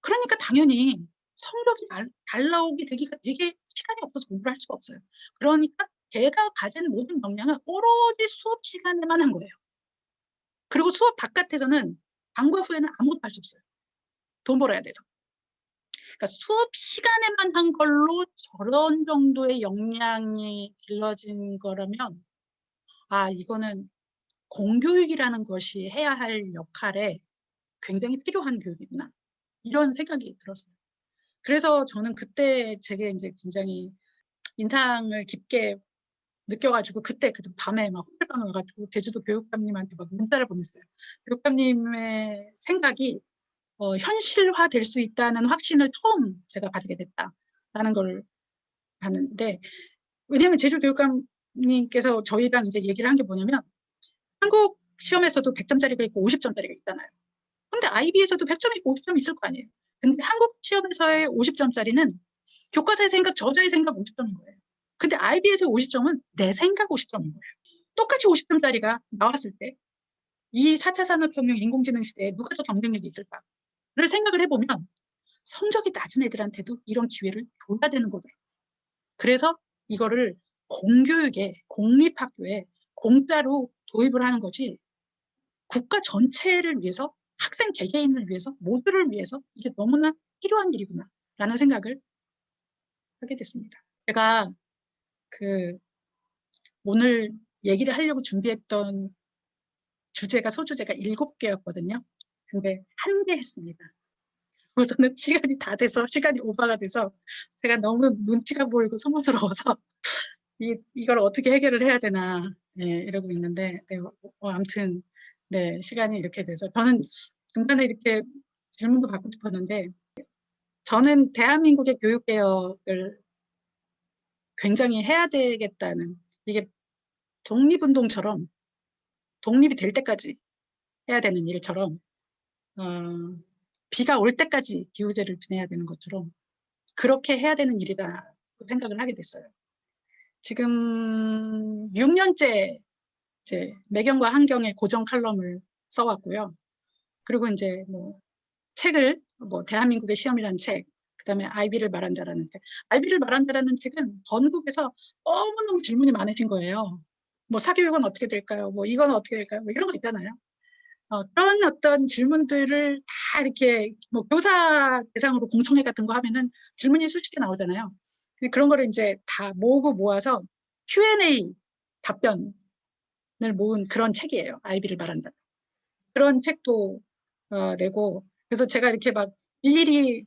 그러니까 당연히 성적이 잘 나오게 되기가 되게 시간이 없어서 공부를 할 수가 없어요. 그러니까 걔가 가진 모든 역량은 오로지 수업 시간에만 한 거예요. 그리고 수업 바깥에서는 방과 후에는 아무것도 할 수 없어요. 돈 벌어야 돼서. 그러니까 수업 시간에만 한 걸로 저런 정도의 역량이 길러진 거라면 이거는 공교육이라는 것이 해야 할 역할에 굉장히 필요한 교육이구나. 이런 생각이 들었어요. 그래서 저는 그때 제게 이제 굉장히 인상을 깊게 느껴가지고 그때 그 밤에 막 호텔방에 와가지고 제주도 교육감님한테 막 문자를 보냈어요. 교육감님의 생각이 현실화될 수 있다는 확신을 처음 제가 가지게 됐다라는 걸 봤는데 왜냐하면 제주 교육감님께서 저희랑 이제 얘기를 한 게 뭐냐면 한국 시험에서도 100점짜리가 있고 50점짜리가 있잖아요. 근데 IB에서도 100점이 있고 50점이 있을 거 아니에요. 근데 한국 시험에서의 50점짜리는 교과서의 생각, 저자의 생각 50점인 거예요. 근데 IB에서의 50점은 내 생각 50점인 거예요. 똑같이 50점짜리가 나왔을 때 이 4차 산업혁명 인공지능 시대에 누가 더 경쟁력이 있을까를 생각을 해보면 성적이 낮은 애들한테도 이런 기회를 줘야 되는 거더라고요. 그래서 이거를 공교육에, 공립학교에 공짜로 도입을 하는 거지 국가 전체를 위해서, 학생 개개인을 위해서, 모두를 위해서 이게 너무나 필요한 일이구나 라는 생각을 하게 됐습니다. 제가 오늘 얘기를 하려고 준비했던 소주제가 7개였거든요. 근데 1개 했습니다. 우선은 시간이 다 돼서, 시간이 오버가 돼서 제가 너무 눈치가 보이고 소문스러워서 이걸 어떻게 해결을 해야 되나, 네, 이러고 있는데, 네, 아무튼, 네, 시간이 이렇게 돼서 저는 중간에 이렇게 질문도 받고 싶었는데, 저는 대한민국의 교육개혁을 굉장히 해야 되겠다는, 이게 독립운동처럼 독립이 될 때까지 해야 되는 일처럼, 비가 올 때까지 기후제를 지내야 되는 것처럼 그렇게 해야 되는 일이라고 생각을 하게 됐어요. 지금 6년째 이제 매경과 한경의 고정 칼럼을 써왔고요. 그리고 이제 뭐 책을 대한민국의 시험이라는 책, 그다음에 아이비를 말한다라는 책. 아이비를 말한다라는 책은 전국에서 너무너무 질문이 많으신 거예요. 뭐 사교육은 어떻게 될까요? 뭐 이건 어떻게 될까요? 뭐 이런 거 있잖아요. 그런 어떤 질문들을 다 이렇게 뭐 교사 대상으로 공청회 같은 거 하면은 질문이 수십 개 나오잖아요. 그런 거를 이제 다 모으고 모아서 Q&A 답변을 모은 그런 책이에요. 아이비를 말한다. 그런 책도 내고, 그래서 제가 이렇게 막 일일이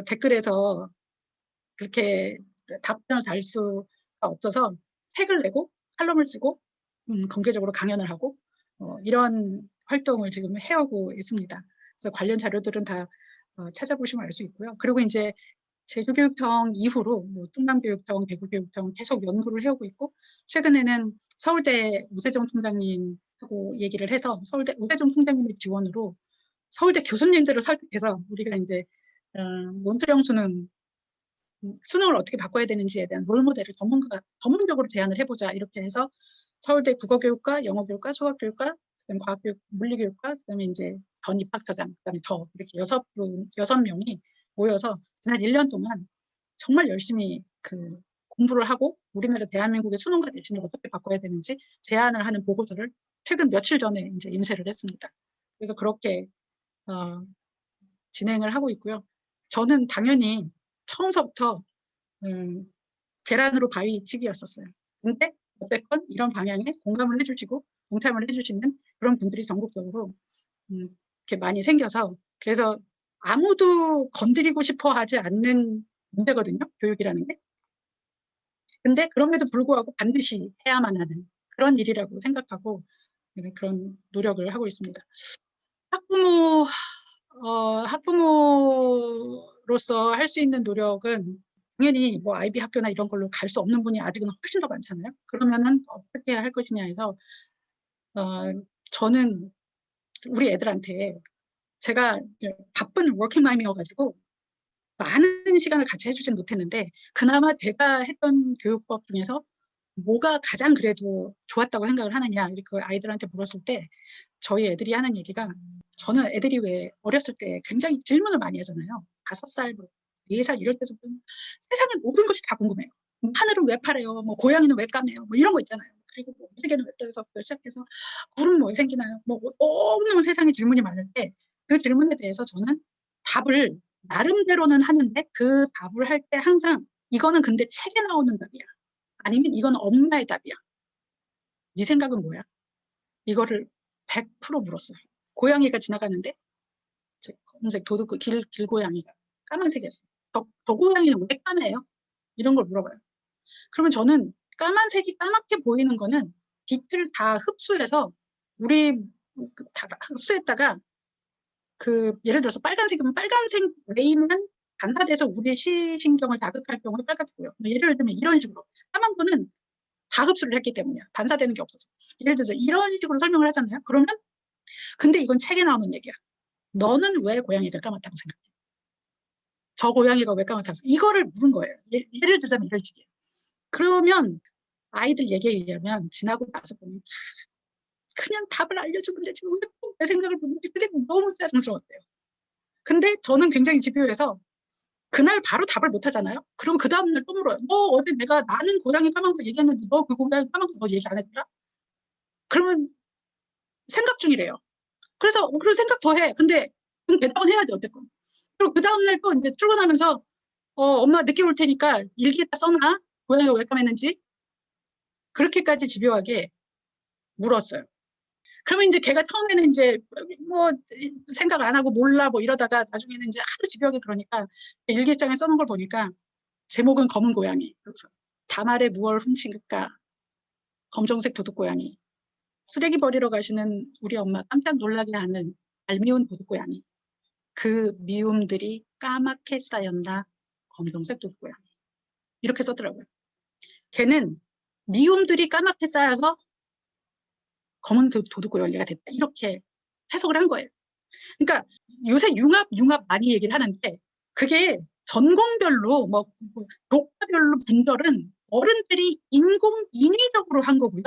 댓글에서 그렇게 답변을 달 수가 없어서 책을 내고 칼럼을 쓰고 공개적으로 강연을 하고 이런 활동을 지금 해오고 있습니다. 그래서 관련 자료들은 다 찾아보시면 알 수 있고요. 그리고 이제 제주교육청 이후로 뭐 충남교육청, 대구교육청 계속 연구를 해오고 있고, 최근에는 서울대 우세정 총장님하고 얘기를 해서 서울대 우세정 총장님의 지원으로 서울대 교수님들을 설득해서 우리가 이제 논술형 수능을 어떻게 바꿔야 되는지에 대한 롤모델을 전문적으로 제안을 해보자, 이렇게 해서 서울대 국어교육과 영어교육과 수학교육과 그다음에 과학교육, 물리교육과 그다음에 이제 전 입학처장, 그다음에 저 이렇게 6명이 모여서 지난 1년 동안 정말 열심히 공부를 하고 우리나라 대한민국의 수능과 대신을 어떻게 바꿔야 되는지 제안을 하는 보고서를 최근 며칠 전에 이제 인쇄를 했습니다. 그래서 그렇게 진행을 하고 있고요. 저는 당연히 처음서부터 계란으로 바위 치기였었어요. 근데 어쨌건 이런 방향에 공감을 해주시고 동참을 해주시는 그런 분들이 전국적으로 이렇게 많이 생겨서, 그래서 아무도 건드리고 싶어 하지 않는 문제거든요, 교육이라는 게. 근데 그럼에도 불구하고 반드시 해야만 하는 그런 일이라고 생각하고 그런 노력을 하고 있습니다. 학부모로서 할 수 있는 노력은 당연히 뭐 아이비 학교나 이런 걸로 갈 수 없는 분이 아직은 훨씬 더 많잖아요. 그러면은 어떻게 할 것이냐 해서 저는 우리 애들한테, 제가 바쁜 워킹맘이어가지고 많은 시간을 같이 해주진 못했는데 그나마 제가 했던 교육법 중에서 뭐가 가장 그래도 좋았다고 생각을 하느냐 이렇게 아이들한테 물었을 때 저희 애들이 하는 얘기가, 저는 애들이 왜 어렸을 때 굉장히 질문을 많이 하잖아요. 5살, 4살 이럴 때부터 세상의 모든 것이 다 궁금해요. 하늘은 왜 파래요? 뭐 고양이는 왜 까매요? 뭐 이런 거 있잖아요. 그리고 뭐 무지개는 왜 떠서 시작해서 구름 뭐 생기나요? 뭐 너무너무 세상에 질문이 많을 때 그 질문에 대해서 저는 답을 나름대로는 하는데 그 답을 할 때 항상 이거는 근데 책에 나오는 답이야. 아니면 이건 엄마의 답이야. 네 생각은 뭐야? 이거를 100% 물었어요. 고양이가 지나가는데 검은색 도둑 길고양이가 까만색이었어요. 저 고양이는 왜 까매요? 이런 걸 물어봐요. 그러면 저는 까만색이 까맣게 보이는 거는 빛을 다 흡수해서 우리 다 흡수했다가 예를 들어서 빨간색이면 빨간색 레이만 반사돼서 우리의 시신경을 자극할 경우에 빨갛게 보여. 예를 들면 이런 식으로 까만 거는 다 흡수를 했기 때문이야. 반사되는 게 없어서. 예를 들어서 이런 식으로 설명을 하잖아요. 그러면 근데 이건 책에 나오는 얘기야. 너는 왜 고양이가 까맣다고 생각해? 저 고양이가 왜 까맣다고 생각해? 이거를 물은 거예요. 예를 들자면 이런 식이에요. 그러면 아이들 얘기에 의하면 지나고 나서 보면 그냥 답을 알려주면 되지 왜 꼭 내 생각을 묻는지 그게 너무 짜증스러웠대요. 근데 저는 굉장히 집요해서 그날 바로 답을 못 하잖아요. 그럼 그 다음날 또 물어요. 너 어제 내가 나는 고양이 까만 거 얘기했는데 너 그 고양이 까만 거 너 얘기 안 했더라? 그러면 생각 중이래요. 그래서 그런 생각 더 해. 근데 대답은 해야 돼 어쨌건. 그리고 그 다음날 또 이제 출근하면서 엄마 늦게 올 테니까 일기에다 써놔. 고양이가 왜 까맸는지. 그렇게까지 집요하게 물었어요. 그러면 이제 걔가 처음에는 이제 뭐 생각 안 하고 몰라 뭐 이러다가 나중에는 이제 하도 집요하게 그러니까 일기장에 써놓은 걸 보니까 제목은 검은 고양이. 그래서 담아래 무얼 훔친가 검정색 도둑고양이. 쓰레기 버리러 가시는 우리 엄마 깜짝 놀라게 하는 얄미운 도둑고양이. 그 미움들이 까맣게 쌓였나 검정색 도둑고양이. 이렇게 썼더라고요. 걔는 미움들이 까맣게 쌓여서 검은 도둑고양이가 됐다. 이렇게 해석을 한 거예요. 그러니까 요새 융합 많이 얘기를 하는데 그게 전공별로 뭐 교과별로 분별은 어른들이 인위적으로 한 거고요.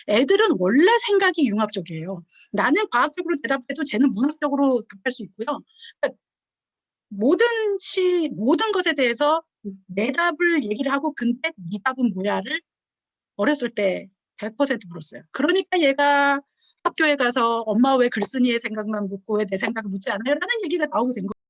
애들은 원래 생각이 융합적이에요. 나는 과학적으로 대답해도 쟤는 문학적으로 답할 수 있고요. 그러니까 모든 것에 대해서 내 답을 얘기를 하고 근데 네 답은 뭐야를 어렸을 때 100% 물었어요. 그러니까 얘가 학교에 가서 엄마 왜 글쓴이의 생각만 묻고 왜 내 생각을 묻지 않아요? 라는 얘기가 나오게 된 거예요.